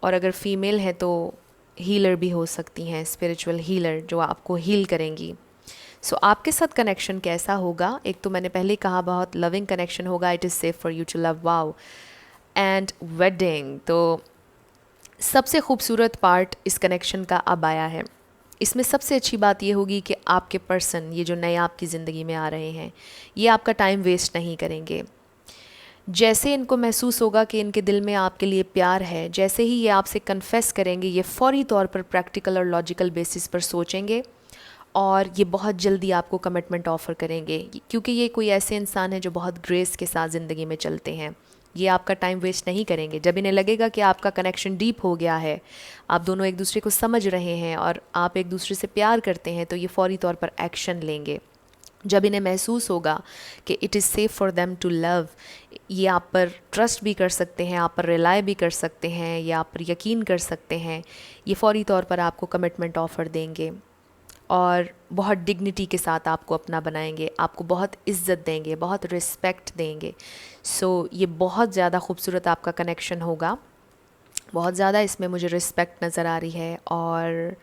और अगर फीमेल है तो हीलर भी हो सकती हैं, स्पिरिचुअल हीलर जो आपको हील करेंगी। सो आपके साथ कनेक्शन कैसा होगा? एक तो मैंने पहले कहा बहुत लविंग कनेक्शन होगा, it is safe for you to love. Wow, and wedding. तो सबसे खूबसूरत पार्ट इस कनेक्शन का अब आया है। इसमें सबसे अच्छी बात ये होगी कि आपके पर्सन, ये जो नए आपकी ज़िंदगी में आ रहे हैं, ये आपका टाइम वेस्ट नहीं करेंगे। जैसे इनको महसूस होगा कि इनके दिल में आपके लिए प्यार है, जैसे ही ये आपसे कन्फेस करेंगे, ये फ़ौरी तौर पर प्रैक्टिकल और लॉजिकल बेसिस पर सोचेंगे और ये बहुत जल्दी आपको कमिटमेंट ऑफ़र करेंगे, क्योंकि ये कोई ऐसे इंसान हैं जो बहुत ग्रेस के साथ ज़िंदगी में चलते हैं। ये आपका टाइम वेस्ट नहीं करेंगे। जब इन्हें लगेगा कि आपका कनेक्शन डीप हो गया है, आप दोनों एक दूसरे को समझ रहे हैं और आप एक दूसरे से प्यार करते हैं, तो ये फ़ौरी तौर पर एक्शन लेंगे। जब इन्हें महसूस होगा कि it is safe for them to love, ये आप पर ट्रस्ट भी कर सकते हैं, आप पर रिलाय भी कर सकते हैं, या आप पर यकीन कर सकते हैं, ये फ़ौरी तौर पर आपको कमिटमेंट ऑफ़र देंगे और बहुत डिग्निटी के साथ आपको अपना बनाएंगे, आपको बहुत इज़्ज़त देंगे, बहुत रिस्पेक्ट देंगे। सो ये बहुत ज़्यादा खूबसूरत आपका कनेक्शन होगा। बहुत ज़्यादा इसमें मुझे रिस्पेक्ट नज़र आ रही है और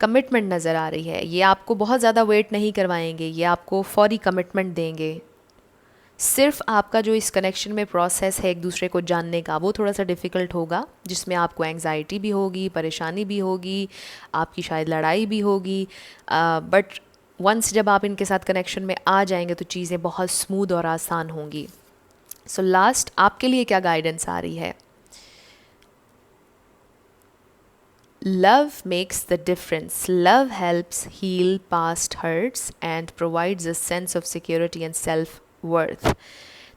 कमिटमेंट नज़र आ रही है। ये आपको बहुत ज़्यादा वेट नहीं करवाएंगे, ये आपको फ़ौरी कमिटमेंट देंगे। सिर्फ आपका जो इस कनेक्शन में प्रोसेस है एक दूसरे को जानने का, वो थोड़ा सा डिफ़िकल्ट होगा, जिसमें आपको एंग्जाइटी भी होगी, परेशानी भी होगी, आपकी शायद लड़ाई भी होगी। बट वंस जब आप इनके साथ कनेक्शन में आ जाएंगे तो चीज़ें बहुत स्मूथ और आसान होंगी। सो लास्ट आपके लिए क्या गाइडेंस आ रही है? Love makes the difference. Love helps heal past hurts and provides a sense of security and self-worth.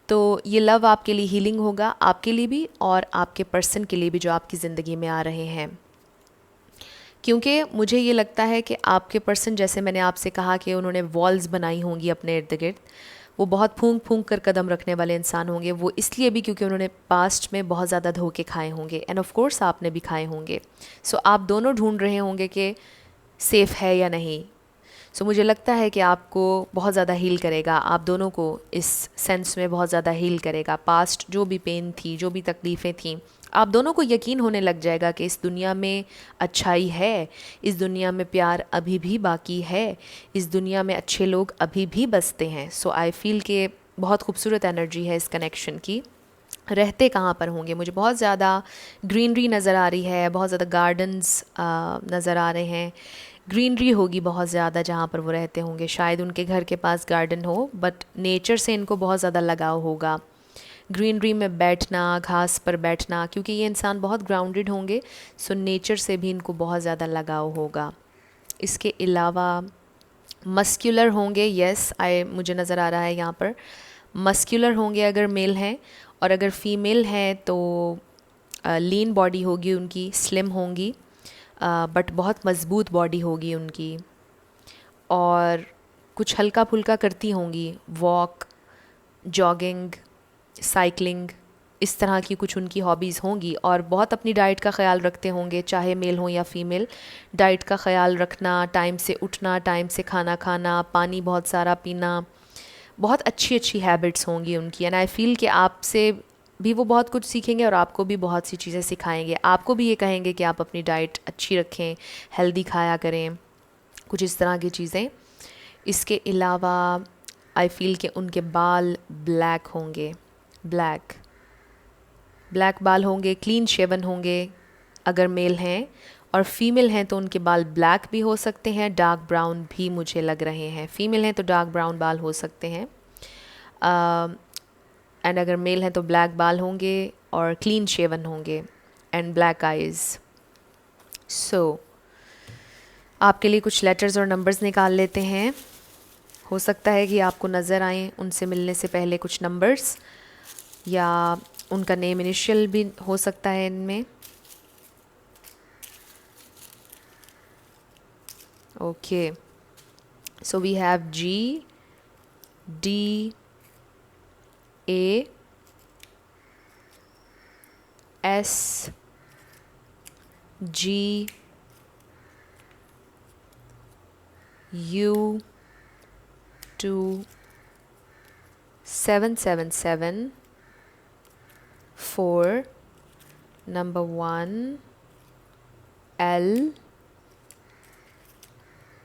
तो ये लव आपके लिए हीलिंग होगा, आपके लिए भी और आपके पर्सन के लिए भी जो आपकी ज़िंदगी में आ रहे हैं। क्योंकि मुझे ये लगता है कि आपके पर्सन, जैसे मैंने आपसे कहा कि उन्होंने वॉल्स बनाई होंगी अपने इर्द गिर्द, वो बहुत फूंक फूंक कर कदम रखने वाले इंसान होंगे, वो इसलिए भी क्योंकि उन्होंने पास्ट में बहुत ज़्यादा धोखे खाए होंगे, एंड ऑफ कोर्स आपने भी खाए होंगे। सो आप दोनों ढूंढ रहे होंगे कि सेफ़ है या नहीं। सो मुझे लगता है कि आपको बहुत ज़्यादा हील करेगा, आप दोनों को इस सेंस में बहुत ज़्यादा हील करेगा। पास्ट जो भी पेन थी, जो भी तकलीफ़ें थी, आप दोनों को यकीन होने लग जाएगा कि इस दुनिया में अच्छाई है, इस दुनिया में प्यार अभी भी बाकी है, इस दुनिया में अच्छे लोग अभी भी बसते हैं। सो आई फील कि बहुत खूबसूरत एनर्जी है इस कनेक्शन की। रहते कहाँ पर होंगे? मुझे बहुत ज़्यादा ग्रीनरी नज़र आ रही है, बहुत ज़्यादा गार्डन्स नज़र आ रहे हैं। ग्रीनरी होगी बहुत ज़्यादा जहाँ पर वो रहते होंगे, शायद उनके घर के पास गार्डन हो, बट नेचर से इनको बहुत ज़्यादा लगाव होगा। ग्रीनरी में बैठना, घास पर बैठना, क्योंकि ये इंसान बहुत ग्राउंडेड होंगे, सो नेचर से भी इनको बहुत ज़्यादा लगाव होगा। इसके अलावा मस्क्यूलर होंगे, यस मुझे नज़र आ रहा है यहाँ पर मस्क्यूलर होंगे अगर मेल हैं, और अगर फीमेल हैं तो लीन बॉडी होगी उनकी, स्लिम होंगी, बट बहुत मज़बूत बॉडी होगी उनकी, और कुछ हल्का फुल्का करती होंगी, वॉक, जॉगिंग, साइकिलिंग, इस तरह की कुछ उनकी हॉबीज़ होंगी, और बहुत अपनी डाइट का ख्याल रखते होंगे, चाहे मेल हो या फीमेल। डाइट का ख्याल रखना, टाइम से उठना, टाइम से खाना खाना, पानी बहुत सारा पीना, बहुत अच्छी अच्छी हैबिट्स होंगी उनकी। एंड आई फील कि आपसे भी वो बहुत कुछ सीखेंगे और आपको भी बहुत सी चीज़ें सिखाएंगे। आपको भी ये कहेंगे कि आप अपनी डाइट अच्छी रखें, हेल्दी खाया करें, कुछ इस तरह की चीज़ें। इसके अलावा आई फील कि उनके बाल ब्लैक होंगे, ब्लैक बाल होंगे, क्लीन शेवन होंगे अगर मेल हैं, और फीमेल हैं तो उनके बाल ब्लैक भी हो सकते हैं, डार्क ब्राउन भी मुझे लग रहे हैं। फीमेल हैं तो डार्क ब्राउन बाल हो सकते हैं, एंड अगर मेल हैं तो ब्लैक बाल होंगे और क्लीन शेवन होंगे, एंड ब्लैक आइज़। सो आपके लिए कुछ लेटर्स और नंबर्स निकाल लेते हैं। हो सकता है कि आपको नज़र आएँ उनसे मिलने से पहले कुछ नंबर्स, या उनका नेम इनिशियल भी हो सकता है इनमें। Okay, so we have G, D, A, S, G, U, 2, 777, 4, number 1, L,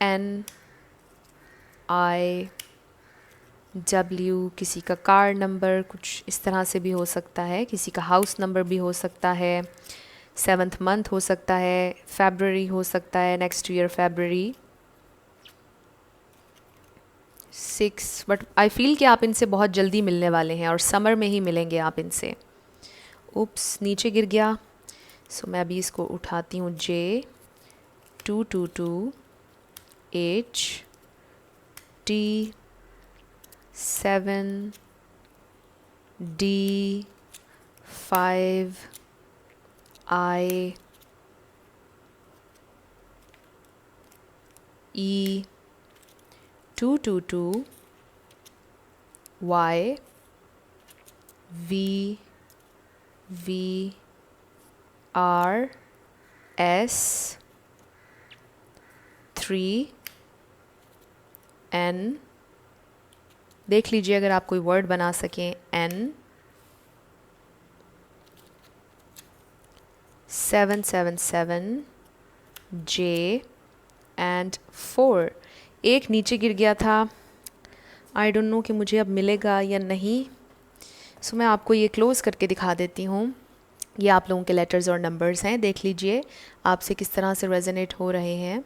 N, I, W, किसी का कार नंबर कुछ इस तरह से भी हो सकता है, किसी का हाउस नंबर भी हो सकता है, 7th मंथ हो सकता है, February हो सकता है, next year February 6। But I feel कि आप इनसे बहुत जल्दी मिलने वाले हैं और समर में ही मिलेंगे आप इनसे। उप्स, नीचे गिर गया, सो मैं अभी इसको उठाती हूँ। J, 222, H, T, 7, D, 5, I, E, 222, Y, V, V, R, S, 3, N, देख लीजिए अगर आप कोई वर्ड बना सकें, N, 777, J एंड 4। एक नीचे गिर गया था, आई डोंट नो कि मुझे अब मिलेगा या नहीं, सो मैं आपको ये क्लोज़ करके दिखा देती हूँ। ये आप लोगों के लेटर्स और नंबर्स हैं, देख लीजिए आपसे किस तरह से रेजोनेट हो रहे हैं।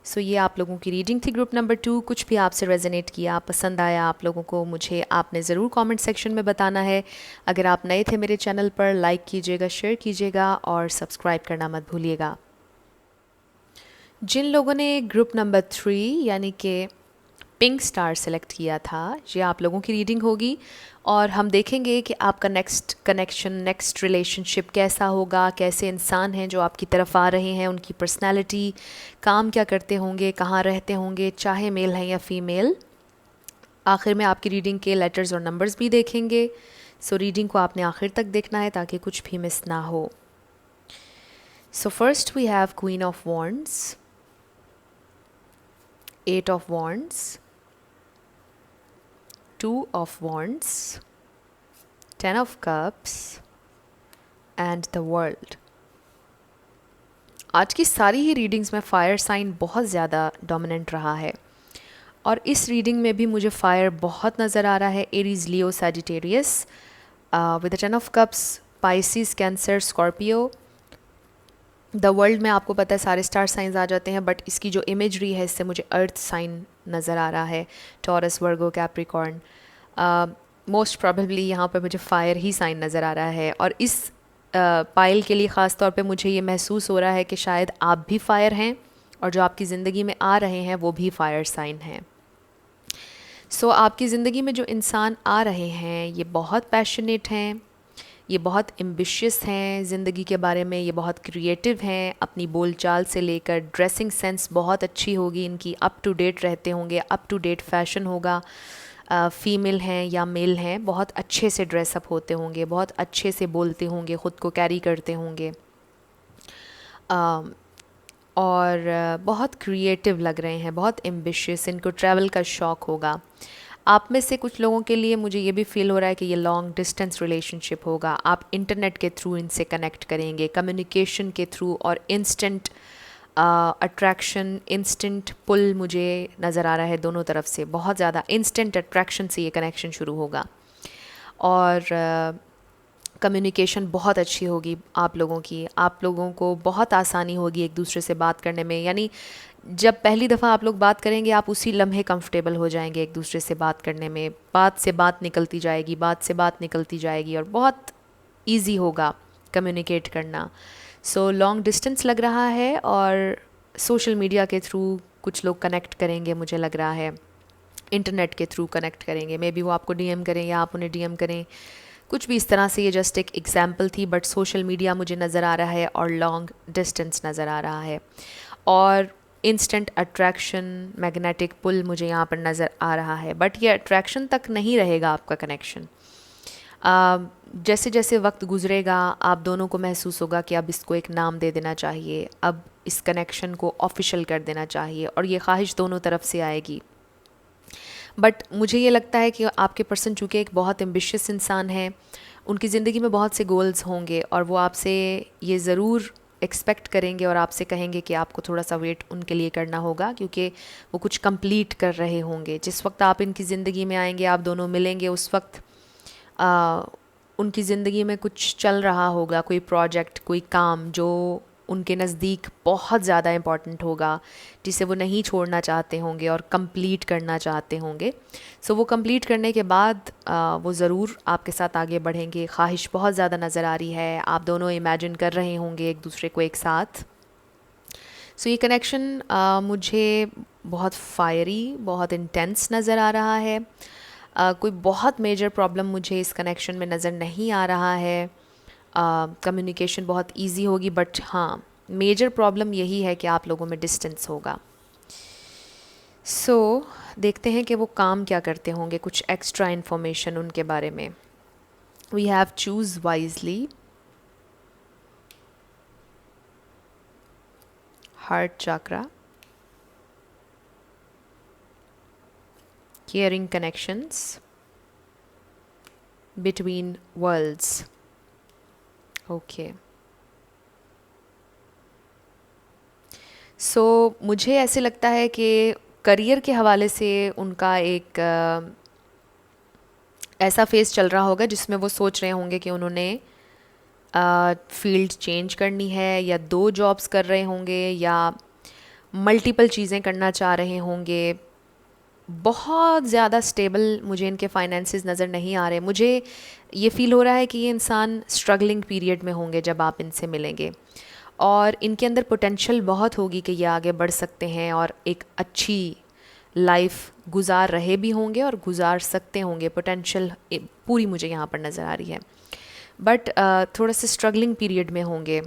सो ये आप लोगों की रीडिंग थी ग्रुप नंबर 2। कुछ भी आपसे रेजोनेट किया, पसंद आया आप लोगों को, मुझे आपने ज़रूर कमेंट सेक्शन में बताना है। अगर आप नए थे मेरे चैनल पर, लाइक कीजिएगा, शेयर कीजिएगा और सब्सक्राइब करना मत भूलिएगा। जिन लोगों ने ग्रुप नंबर 3 यानी कि पिंक स्टार सेलेक्ट किया था, ये आप लोगों की रीडिंग होगी और हम देखेंगे कि आपका नेक्स्ट कनेक्शन, नेक्स्ट रिलेशनशिप कैसा होगा, कैसे इंसान हैं जो आपकी तरफ आ रहे हैं, उनकी पर्सनैलिटी, काम क्या करते होंगे, कहाँ रहते होंगे, चाहे मेल हैं या फीमेल। आखिर में आपकी रीडिंग के लेटर्स और नंबर्स भी देखेंगे। सो रीडिंग को आपने आखिर तक देखना है ताकि कुछ भी मिस ना हो। So first we have queen of wands, 8 of wands, 2 of wands, 10 of cups and the world. आज की सारी ही रीडिंग्स में फायर साइन बहुत ज़्यादा डोमिनेंट रहा है और इस रीडिंग में भी मुझे फायर बहुत नज़र आ रहा है। Aries, Leo, Sagittarius with the 10 of cups, Pisces, cancer, Scorpio. The world में आपको पता है सारे स्टार साइंस आ जाते हैं, बट इसकी जो इमेजरी है इससे मुझे अर्थ साइन नज़र आ रहा है, taurus, Virgo, Capricorn. Most probably यहाँ पर मुझे फायर ही साइन नज़र आ रहा है और इस पाइल के लिए ख़ास तौर पे मुझे ये महसूस हो रहा है कि शायद आप भी फायर हैं और जो आपकी ज़िंदगी में आ रहे हैं वो भी फायर साइन हैं। सो आपकी ज़िंदगी में जो इंसान आ रहे हैं ये बहुत पैशनेट हैं, ये बहुत एम्बिशियस हैं ज़िंदगी के बारे में, ये बहुत क्रिएटिव हैं, अपनी बोलचाल से लेकर ड्रेसिंग सेंस बहुत अच्छी होगी इनकी, अप टू डेट रहते होंगे, अप टू डेट फैशन होगा। फ़ीमेल हैं या मेल हैं, बहुत अच्छे से ड्रेसअप होते होंगे, बहुत अच्छे से बोलते होंगे, ख़ुद को कैरी करते होंगे और बहुत क्रिएटिव लग रहे हैं, बहुत एम्बिशियस, इनको ट्रैवल का शौक़ होगा। आप में से कुछ लोगों के लिए मुझे ये भी फ़ील हो रहा है कि ये लॉन्ग डिस्टेंस रिलेशनशिप होगा। आप इंटरनेट के थ्रू इनसे कनेक्ट करेंगे, कम्युनिकेशन के थ्रू, और इंस्टेंट अट्रैक्शन, इंस्टेंट पुल मुझे नज़र आ रहा है दोनों तरफ से। बहुत ज़्यादा इंस्टेंट अट्रैक्शन से ये कनेक्शन शुरू होगा और कम्युनिकेशन बहुत अच्छी होगी आप लोगों की। आप लोगों को बहुत आसानी होगी एक दूसरे से बात करने में, यानी जब पहली दफ़ा आप लोग बात करेंगे आप उसी लम्हे कंफर्टेबल हो जाएंगे एक दूसरे से बात करने में। बात से बात निकलती जाएगी, बात से बात निकलती जाएगी और बहुत इजी होगा कम्युनिकेट करना। सो लॉन्ग डिस्टेंस लग रहा है और सोशल मीडिया के थ्रू कुछ लोग कनेक्ट करेंगे, मुझे लग रहा है इंटरनेट के थ्रू कनेक्ट करेंगे। मे बी वो आपको डीएम करें या आप उन्हें डीएम करें, कुछ भी इस तरह से। ये जस्ट एक एग्जाम्पल थी, बट सोशल मीडिया मुझे नज़र आ रहा है और लॉन्ग डिस्टेंस नज़र आ रहा है और इंस्टेंट अट्रैक्शन, मैग्नेटिक पुल मुझे यहाँ पर नज़र आ रहा है। बट ये अट्रैक्शन तक नहीं रहेगा आपका कनेक्शन। जैसे जैसे वक्त गुजरेगा आप दोनों को महसूस होगा कि अब इसको एक नाम दे देना चाहिए, अब इस कनेक्शन को ऑफिशियल कर देना चाहिए, और ये ख्वाहिश दोनों तरफ से आएगी। बट मुझे ये लगता है कि आपके पर्सन चूँकि एक बहुत एम्बिशियस इंसान है, उनकी ज़िंदगी में बहुत से गोल्स होंगे और वो आपसे ये ज़रूर एक्सपेक्ट करेंगे और आपसे कहेंगे कि आपको थोड़ा सा वेट उनके लिए करना होगा, क्योंकि वो कुछ कंप्लीट कर रहे होंगे। जिस वक्त आप इनकी ज़िंदगी में आएंगे, आप दोनों मिलेंगे, उस वक्त उनकी ज़िंदगी में कुछ चल रहा होगा, कोई प्रोजेक्ट, कोई काम जो उनके नज़दीक बहुत ज़्यादा इम्पॉर्टेंट होगा, जिसे वो नहीं छोड़ना चाहते होंगे और कंप्लीट करना चाहते होंगे। सो वो कंप्लीट करने के बाद वो ज़रूर आपके साथ आगे बढ़ेंगे। ख्वाहिश बहुत ज़्यादा नज़र आ रही है, आप दोनों इमेजिन कर रहे होंगे एक दूसरे को एक साथ। सो ये कनेक्शन मुझे बहुत फायरी, बहुत इंटेंस नज़र आ रहा है। कोई बहुत मेजर प्रॉब्लम मुझे इस कनेक्शन में नज़र नहीं आ रहा है। कम्युनिकेशन बहुत इजी होगी, बट हाँ मेजर प्रॉब्लम यही है कि आप लोगों में डिस्टेंस होगा। सो देखते हैं कि वो काम क्या करते होंगे, कुछ एक्स्ट्रा इन्फॉर्मेशन उनके बारे में। We have choose wisely, heart chakra, caring connections between worlds. Okay. So मुझे ऐसे लगता है कि करियर के हवाले से उनका एक ऐसा फेज़ चल रहा होगा जिसमें वो सोच रहे होंगे कि उन्होंने फील्ड चेंज करनी है, या 2 जॉब्स कर रहे होंगे, या मल्टीपल चीज़ें करना चाह रहे होंगे। बहुत ज़्यादा स्टेबल मुझे इनके फाइनेंसेस नज़र नहीं आ रहे। मुझे ये फ़ील हो रहा है कि ये इंसान स्ट्रगलिंग पीरियड में होंगे जब आप इनसे मिलेंगे, और इनके अंदर पोटेंशियल बहुत होगी कि ये आगे बढ़ सकते हैं और एक अच्छी लाइफ गुजार रहे भी होंगे और गुजार सकते होंगे। पोटेंशियल पूरी मुझे यहाँ पर नज़र आ रही है, बट थोड़ा सा स्ट्रगलिंग पीरियड में होंगे।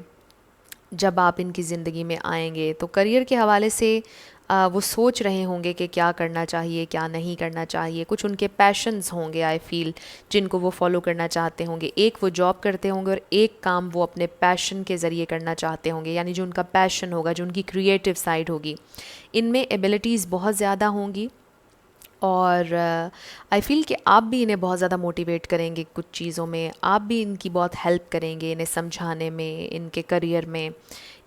जब आप इनकी ज़िंदगी में आएंगे। तो करियर के हवाले से वो सोच रहे होंगे कि क्या करना चाहिए, क्या नहीं करना चाहिए। कुछ उनके पैशंस होंगे, आई फील, जिनको वो फॉलो करना चाहते होंगे। एक वो जॉब करते होंगे और एक काम वो अपने पैशन के ज़रिए करना चाहते होंगे, यानी जो उनका पैशन होगा, जो उनकी क्रिएटिव साइड होगी। इनमें एबिलिटीज़ बहुत ज़्यादा होंगी और आई फील कि आप भी इन्हें बहुत ज़्यादा मोटिवेट करेंगे कुछ चीज़ों में। आप भी इनकी बहुत हेल्प करेंगे इन्हें समझाने में, इनके करियर में,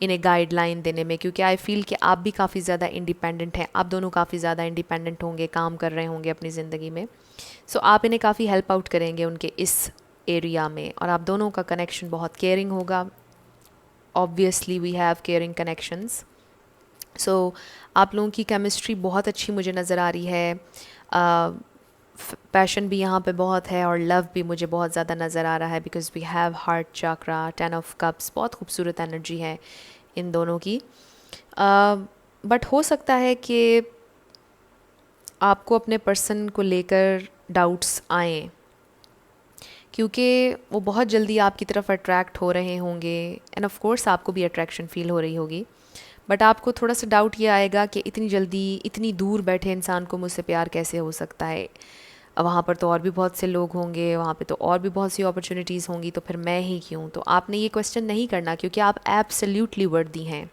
इन्हें गाइडलाइन देने में, क्योंकि आई फील कि आप भी काफ़ी ज़्यादा इंडिपेंडेंट हैं। आप दोनों काफ़ी ज़्यादा इंडिपेंडेंट होंगे, काम कर रहे होंगे अपनी ज़िंदगी में। सो आप इन्हें काफ़ी हेल्प आउट करेंगे उनके इस एरिया में। और आप दोनों का कनेक्शन बहुत केयरिंग होगा। Obviously we have caring connections. So आप लोगों की केमिस्ट्री बहुत अच्छी मुझे नज़र आ रही है। पैशन भी यहाँ पे बहुत है और लव भी मुझे बहुत ज़्यादा नज़र आ रहा है, because we have heart chakra, 10 of cups. बहुत खूबसूरत एनर्जी है इन दोनों की। बट हो सकता है कि आपको अपने पर्सन को लेकर डाउट्स आएँ, क्योंकि वो बहुत जल्दी आपकी तरफ अट्रैक्ट हो रहे होंगे एंड ऑफ कोर्स आपको भी अट्रैक्शन फ़ील हो रही होगी। बट आपको थोड़ा सा डाउट ये आएगा कि इतनी जल्दी इतनी दूर बैठे इंसान को मुझसे प्यार कैसे हो सकता है। वहाँ पर तो और भी बहुत से लोग होंगे, वहाँ पे तो और भी बहुत सी अपॉर्चुनिटीज़ होंगी, तो फिर मैं ही क्यों। तो आपने ये क्वेश्चन नहीं करना, क्योंकि आप एब्सोल्युटली वर्दी हैं।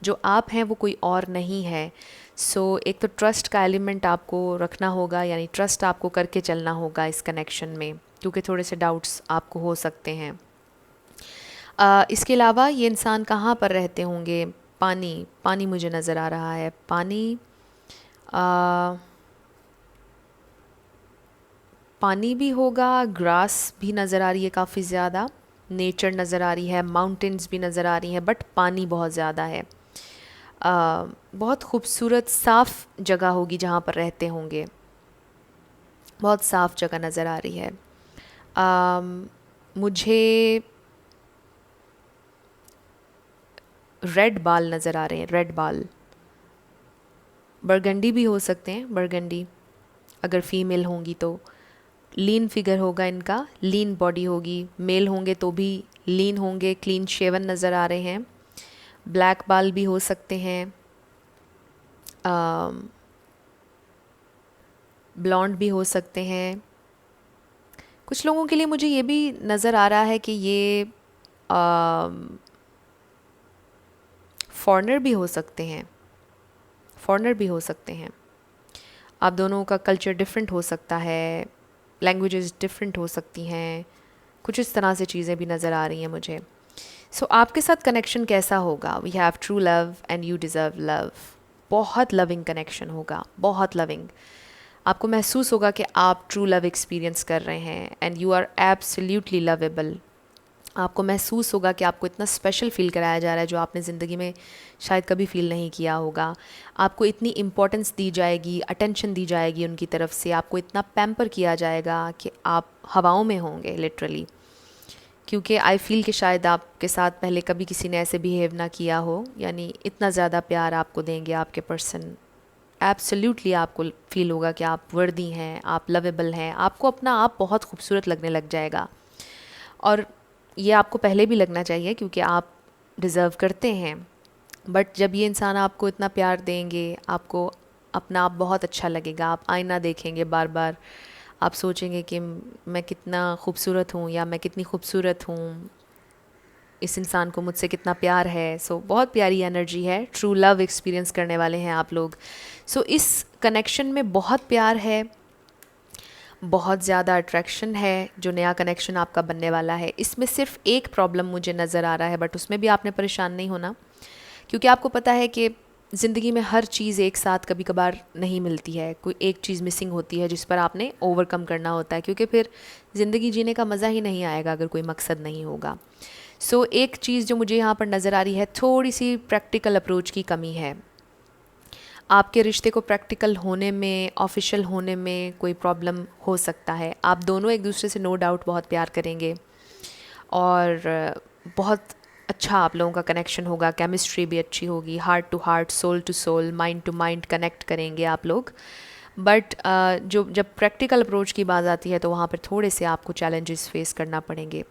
जो आप हैं वो कोई और नहीं है। सो एक तो ट्रस्ट का एलिमेंट आपको रखना होगा, यानी ट्रस्ट आपको करके चलना होगा इस कनेक्शन में, क्योंकि थोड़े से डाउट्स आपको हो सकते हैं। इसके अलावा ये इंसान कहाँ पर रहते होंगे? पानी, पानी मुझे नज़र आ रहा है। पानी, पानी भी होगा, ग्रास भी नज़र आ रही है काफ़ी ज़्यादा, नेचर नज़र आ रही है, माउंटेन्स भी नज़र आ रही हैं, बट पानी बहुत ज़्यादा है। बहुत खूबसूरत साफ़ जगह होगी जहाँ पर रहते होंगे। बहुत साफ़ जगह नज़र आ रही है। मुझे रेड बाल नज़र आ रहे हैं, रेड बाल। बरगंडी भी हो सकते हैं, बरगंडी अगर फीमेल होंगी तो। लीन फिगर होगा इनका, लीन बॉडी होगी। मेल होंगे तो भी लीन होंगे, क्लीन शेवन नज़र आ रहे हैं। ब्लैक बाल भी हो सकते हैं, ब्लॉन्ड भी हो सकते हैं। कुछ लोगों के लिए मुझे ये भी नज़र आ रहा है कि ये फॉरेनर भी हो सकते हैं, फॉरेनर भी हो सकते हैं। आप दोनों का कल्चर डिफरेंट हो सकता है, लैंग्वेजेस डिफरेंट हो सकती हैं, कुछ इस तरह से चीज़ें भी नज़र आ रही हैं मुझे। सो आपके साथ कनेक्शन कैसा होगा? We have true love and you deserve love. बहुत लविंग कनेक्शन होगा, बहुत लविंग। आपको महसूस होगा कि आप ट्रू लव एक्सपीरियंस कर रहे हैं and you are absolutely lovable. आपको महसूस होगा कि आपको इतना स्पेशल फ़ील कराया जा रहा है, जो आपने ज़िंदगी में शायद कभी फ़ील नहीं किया होगा। आपको इतनी इम्पोर्टेंस दी जाएगी, अटेंशन दी जाएगी उनकी तरफ से, आपको इतना पैम्पर किया जाएगा कि आप हवाओं में होंगे लिटरली। क्योंकि आई फील कि शायद आपके साथ पहले कभी किसी ने ऐसे बिहेव ना किया हो, यानी इतना ज़्यादा प्यार आपको देंगे आपके पर्सन। एब्सोल्युटली आपको फ़ील होगा कि आप वर्दी हैं, आप लवेबल हैं, आपको अपना आप बहुत खूबसूरत लगने लग जाएगा। और ये आपको पहले भी लगना चाहिए, क्योंकि आप डिज़र्व करते हैं। बट जब ये इंसान आपको इतना प्यार देंगे, आपको अपना आप बहुत अच्छा लगेगा। आप आईना देखेंगे बार बार, आप सोचेंगे कि मैं कितना खूबसूरत हूँ या मैं कितनी खूबसूरत हूँ, इस इंसान को मुझसे कितना प्यार है। सो बहुत प्यारी एनर्जी है, ट्रू लव एक्सपीरियंस करने वाले हैं आप लोग। सो इस कनेक्शन में बहुत प्यार है, बहुत ज़्यादा अट्रैक्शन है। जो नया कनेक्शन आपका बनने वाला है, इसमें सिर्फ एक प्रॉब्लम मुझे नज़र आ रहा है, बट उसमें भी आपने परेशान नहीं होना, क्योंकि आपको पता है कि ज़िंदगी में हर चीज़ एक साथ कभी कभार नहीं मिलती है। कोई एक चीज़ मिसिंग होती है जिस पर आपने ओवरकम करना होता है, क्योंकि फिर ज़िंदगी जीने का मज़ा ही नहीं आएगा अगर कोई मकसद नहीं होगा। सो एक चीज़ जो मुझे यहाँ पर नज़र आ रही है, थोड़ी सी प्रैक्टिकल अप्रोच की कमी है। आपके रिश्ते को प्रैक्टिकल होने में, ऑफिशियल होने में कोई प्रॉब्लम हो सकता है। आप दोनों एक दूसरे से नो डाउट बहुत प्यार करेंगे और बहुत अच्छा आप लोगों का कनेक्शन होगा, केमिस्ट्री भी अच्छी होगी, heart to heart, soul to soul, mind to mind connect करेंगे आप लोग। बट जो जब प्रैक्टिकल अप्रोच की बात आती है, तो वहाँ पर थोड़े से आपको चैलेंजेस फेस करना पड़ेंगे।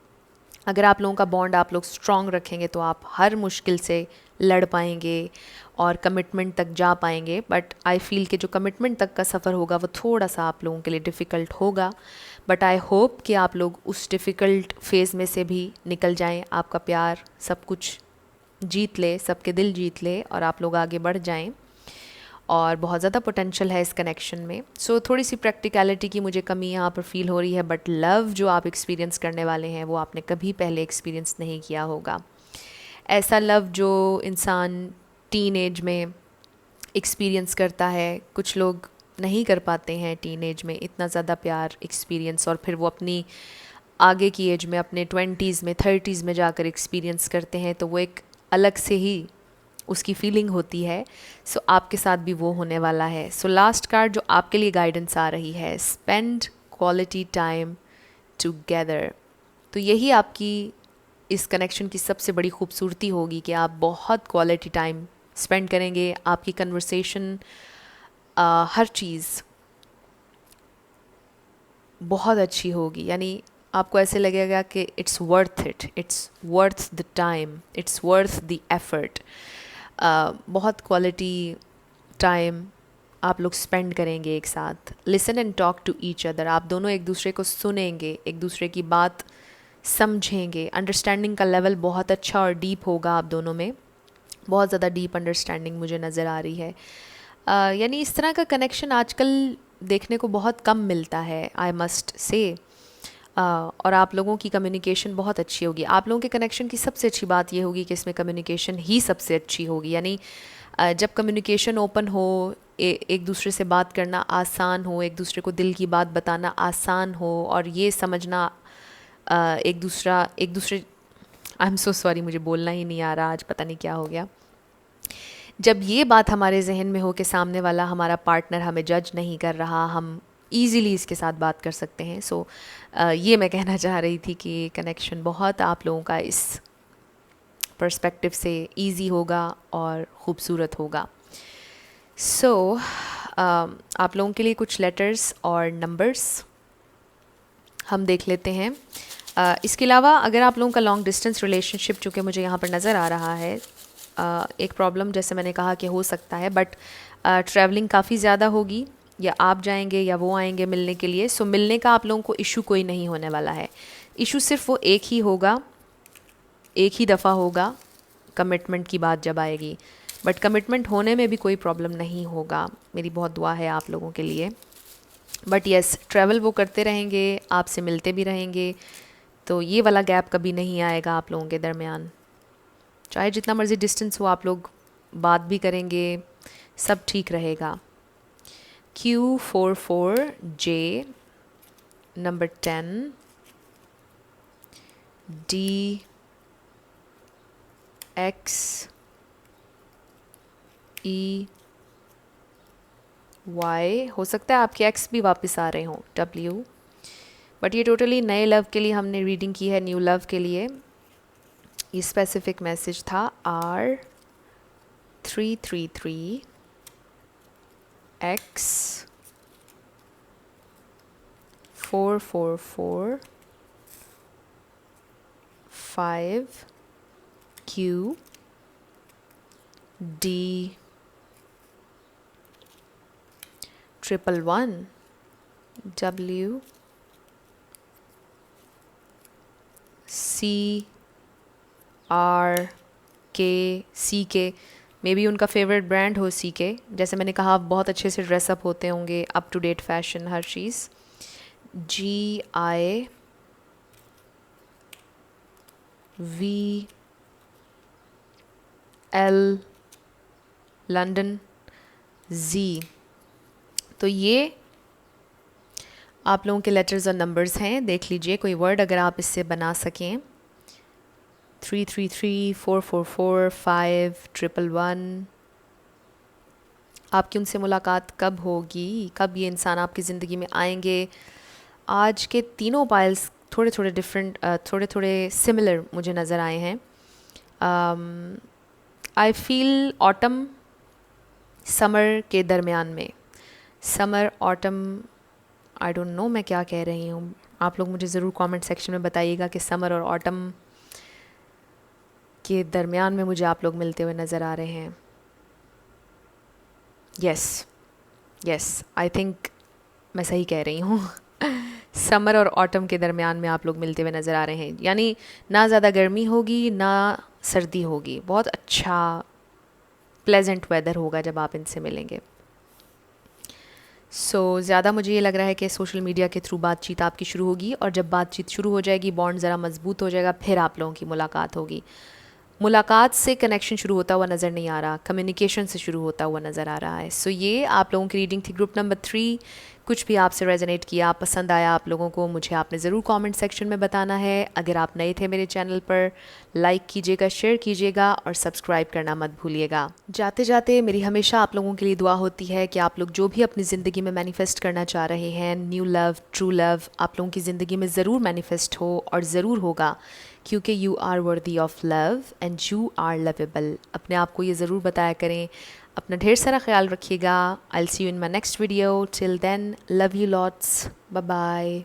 अगर आप लोगों का बॉन्ड आप लोग स्ट्रॉन्ग रखेंगे तो आप हर मुश्किल से लड़ पाएंगे और कमिटमेंट तक जा पाएंगे। बट आई फील कि जो कमिटमेंट तक का सफ़र होगा वो थोड़ा सा आप लोगों के लिए डिफ़िकल्ट होगा। बट आई होप कि आप लोग उस डिफ़िकल्ट फेज़ में से भी निकल जाएं, आपका प्यार सब कुछ जीत ले, सबके दिल जीत ले और आप लोग आगे बढ़ जाएं। और बहुत ज़्यादा पोटेंशियल है इस कनेक्शन में। सो थोड़ी सी प्रैक्टिकलिटी की मुझे कमी यहाँ पर फील हो रही है, बट लव जो आप एक्सपीरियंस करने वाले हैं वो आपने कभी पहले एक्सपीरियंस नहीं किया होगा। ऐसा लव जो इंसान टीन एज में एक्सपीरियंस करता है, कुछ लोग नहीं कर पाते हैं टीन एज में इतना ज़्यादा प्यार एक्सपीरियंस, और फिर वो अपनी आगे की एज में अपने 20s में 30s में जाकर एक्सपीरियंस करते हैं, तो वो एक अलग से ही उसकी फीलिंग होती है। सो आपके साथ भी वो होने वाला है। सो लास्ट कार्ड जो आपके लिए गाइडेंस आ रही है, स्पेंड क्वालिटी टाइम टुगेदर। तो यही आपकी इस कनेक्शन की सबसे बड़ी खूबसूरती होगी कि आप बहुत क्वालिटी टाइम स्पेंड करेंगे। आपकी कन्वर्सेशन, हर चीज़ बहुत अच्छी होगी, यानी आपको ऐसे लगेगा कि it's worth the time, it's worth the effort. बहुत क्वालिटी टाइम आप लोग स्पेंड करेंगे एक साथ। Listen and talk to each other, आप दोनों एक दूसरे को सुनेंगे, एक दूसरे की बात समझेंगे। अंडरस्टैंडिंग का लेवल बहुत अच्छा और डीप होगा आप दोनों में, बहुत ज़्यादा डीप अंडरस्टैंडिंग मुझे नज़र आ रही है। यानी इस तरह का कनेक्शन आजकल देखने को बहुत कम मिलता है, आई मस्ट से। और आप लोगों की कम्युनिकेशन बहुत अच्छी होगी। आप लोगों के कनेक्शन की सबसे अच्छी बात ये होगी कि इसमें कम्युनिकेशन ही सबसे अच्छी होगी। यानी जब कम्युनिकेशन ओपन हो, एक दूसरे से बात करना आसान हो, एक दूसरे को दिल की बात बताना आसान हो, और ये समझना एक दूसरे आई एम सो सॉरी, मुझे बोलना ही नहीं आ रहा आज, पता नहीं क्या हो गया। जब ये बात हमारे जहन में हो कि सामने वाला हमारा पार्टनर हमें जज नहीं कर रहा, हम ईज़िली इसके साथ बात कर सकते हैं। सो ये मैं कहना चाह रही थी कि कनेक्शन बहुत आप लोगों का इस पर्सपेक्टिव से इजी होगा और ख़ूबसूरत होगा। सो आप लोगों के लिए कुछ लेटर्स और नंबर्स हम देख लेते हैं। इसके अलावा अगर आप लोगों का लॉन्ग डिस्टेंस रिलेशनशिप, चूँकि मुझे यहाँ पर नज़र आ रहा है, एक प्रॉब्लम जैसे मैंने कहा कि हो सकता है, बट ट्रैवलिंग काफ़ी ज़्यादा होगी, या आप जाएंगे या वो आएंगे मिलने के लिए। सो मिलने का आप लोगों को इशू कोई नहीं होने वाला है। इशू सिर्फ वो एक ही होगा, एक ही दफ़ा होगा, कमिटमेंट की बात जब आएगी। बट कमिटमेंट होने में भी कोई प्रॉब्लम नहीं होगा, मेरी बहुत दुआ है आप लोगों के लिए। बट यस, ट्रैवल वो करते रहेंगे, आपसे मिलते भी रहेंगे, तो ये वाला गैप कभी नहीं आएगा आप लोगों के दरमियान। चाहे जितना मर्ज़ी डिस्टेंस हो, आप लोग बात भी करेंगे, सब ठीक रहेगा। Q44J, नंबर 10, DXE, Y, हो सकता है आपके एक्स भी वापस आ रहे हों, W। बट ये टोटली नए लव के लिए हमने रीडिंग की है, न्यू लव के लिए। ये स्पेसिफिक मैसेज था R333 X 444 5 Q D 111 W C R K C K, may be उनका फेवरेट ब्रांड हो सी के। जैसे मैंने कहा, बहुत अच्छे से ड्रेसअप होते होंगे, अप टू डेट फैशन, हर चीज़। GI VL London Z। तो ये आप लोगों के लेटर्स और नंबर्स हैं, देख लीजिए कोई वर्ड अगर आप इससे बना सकें। 333 444 5 111। आपकी उनसे मुलाकात कब होगी, कब ये इंसान आपकी ज़िंदगी में आएंगे? आज के तीनों पाइल्स थोड़े थोड़े डिफरेंट, थोड़े थोड़े सिमिलर मुझे नज़र आए हैं। आई फील ऑटम समर के दरमियान में, summer autumn, I don't know मैं क्या कह रही हूँ, आप लोग मुझे ज़रूर कमेंट सेक्शन में बताइएगा कि समर और ऑटम के दरमियान में मुझे आप लोग मिलते हुए नज़र आ रहे हैं। यस यस, आई थिंक मैं सही कह रही हूँ। समर और ऑटम के दरमियान में आप लोग मिलते हुए नज़र आ रहे हैं, यानी ना ज़्यादा गर्मी होगी ना सर्दी होगी, बहुत अच्छा प्लेजेंट वेदर होगा जब आप इनसे मिलेंगे। ज़्यादा मुझे ये लग रहा है कि सोशल मीडिया के थ्रू बातचीत आपकी शुरू होगी, और जब बातचीत शुरू हो जाएगी, बॉन्ड ज़रा मजबूत हो जाएगा, फिर आप लोगों की मुलाकात होगी। मुलाकात से कनेक्शन शुरू होता हुआ नज़र नहीं आ रहा, कम्युनिकेशन से शुरू होता हुआ नज़र आ रहा है। ये आप लोगों की रीडिंग थी ग्रुप नंबर 3। कुछ भी आपसे रेजोनेट किया, पसंद आया आप लोगों को, मुझे आपने ज़रूर कमेंट सेक्शन में बताना है। अगर आप नए थे मेरे चैनल पर, लाइक कीजिएगा, शेयर कीजिएगा और सब्सक्राइब करना मत भूलिएगा। जाते जाते मेरी हमेशा आप लोगों के लिए दुआ होती है कि आप लोग जो भी अपनी ज़िंदगी में मैनिफेस्ट करना चाह रहे हैं, न्यू लव, ट्रू लव, आप लोगों की ज़िंदगी में ज़रूर मैनिफेस्ट हो, और ज़रूर होगा, क्योंकि you are worthy of love and you are lovable. अपने आप को ये ज़रूर बताया करें। अपना ढेर सारा ख्याल रखिएगा। I will see you in my next video. Till then, love you lots, bye bye.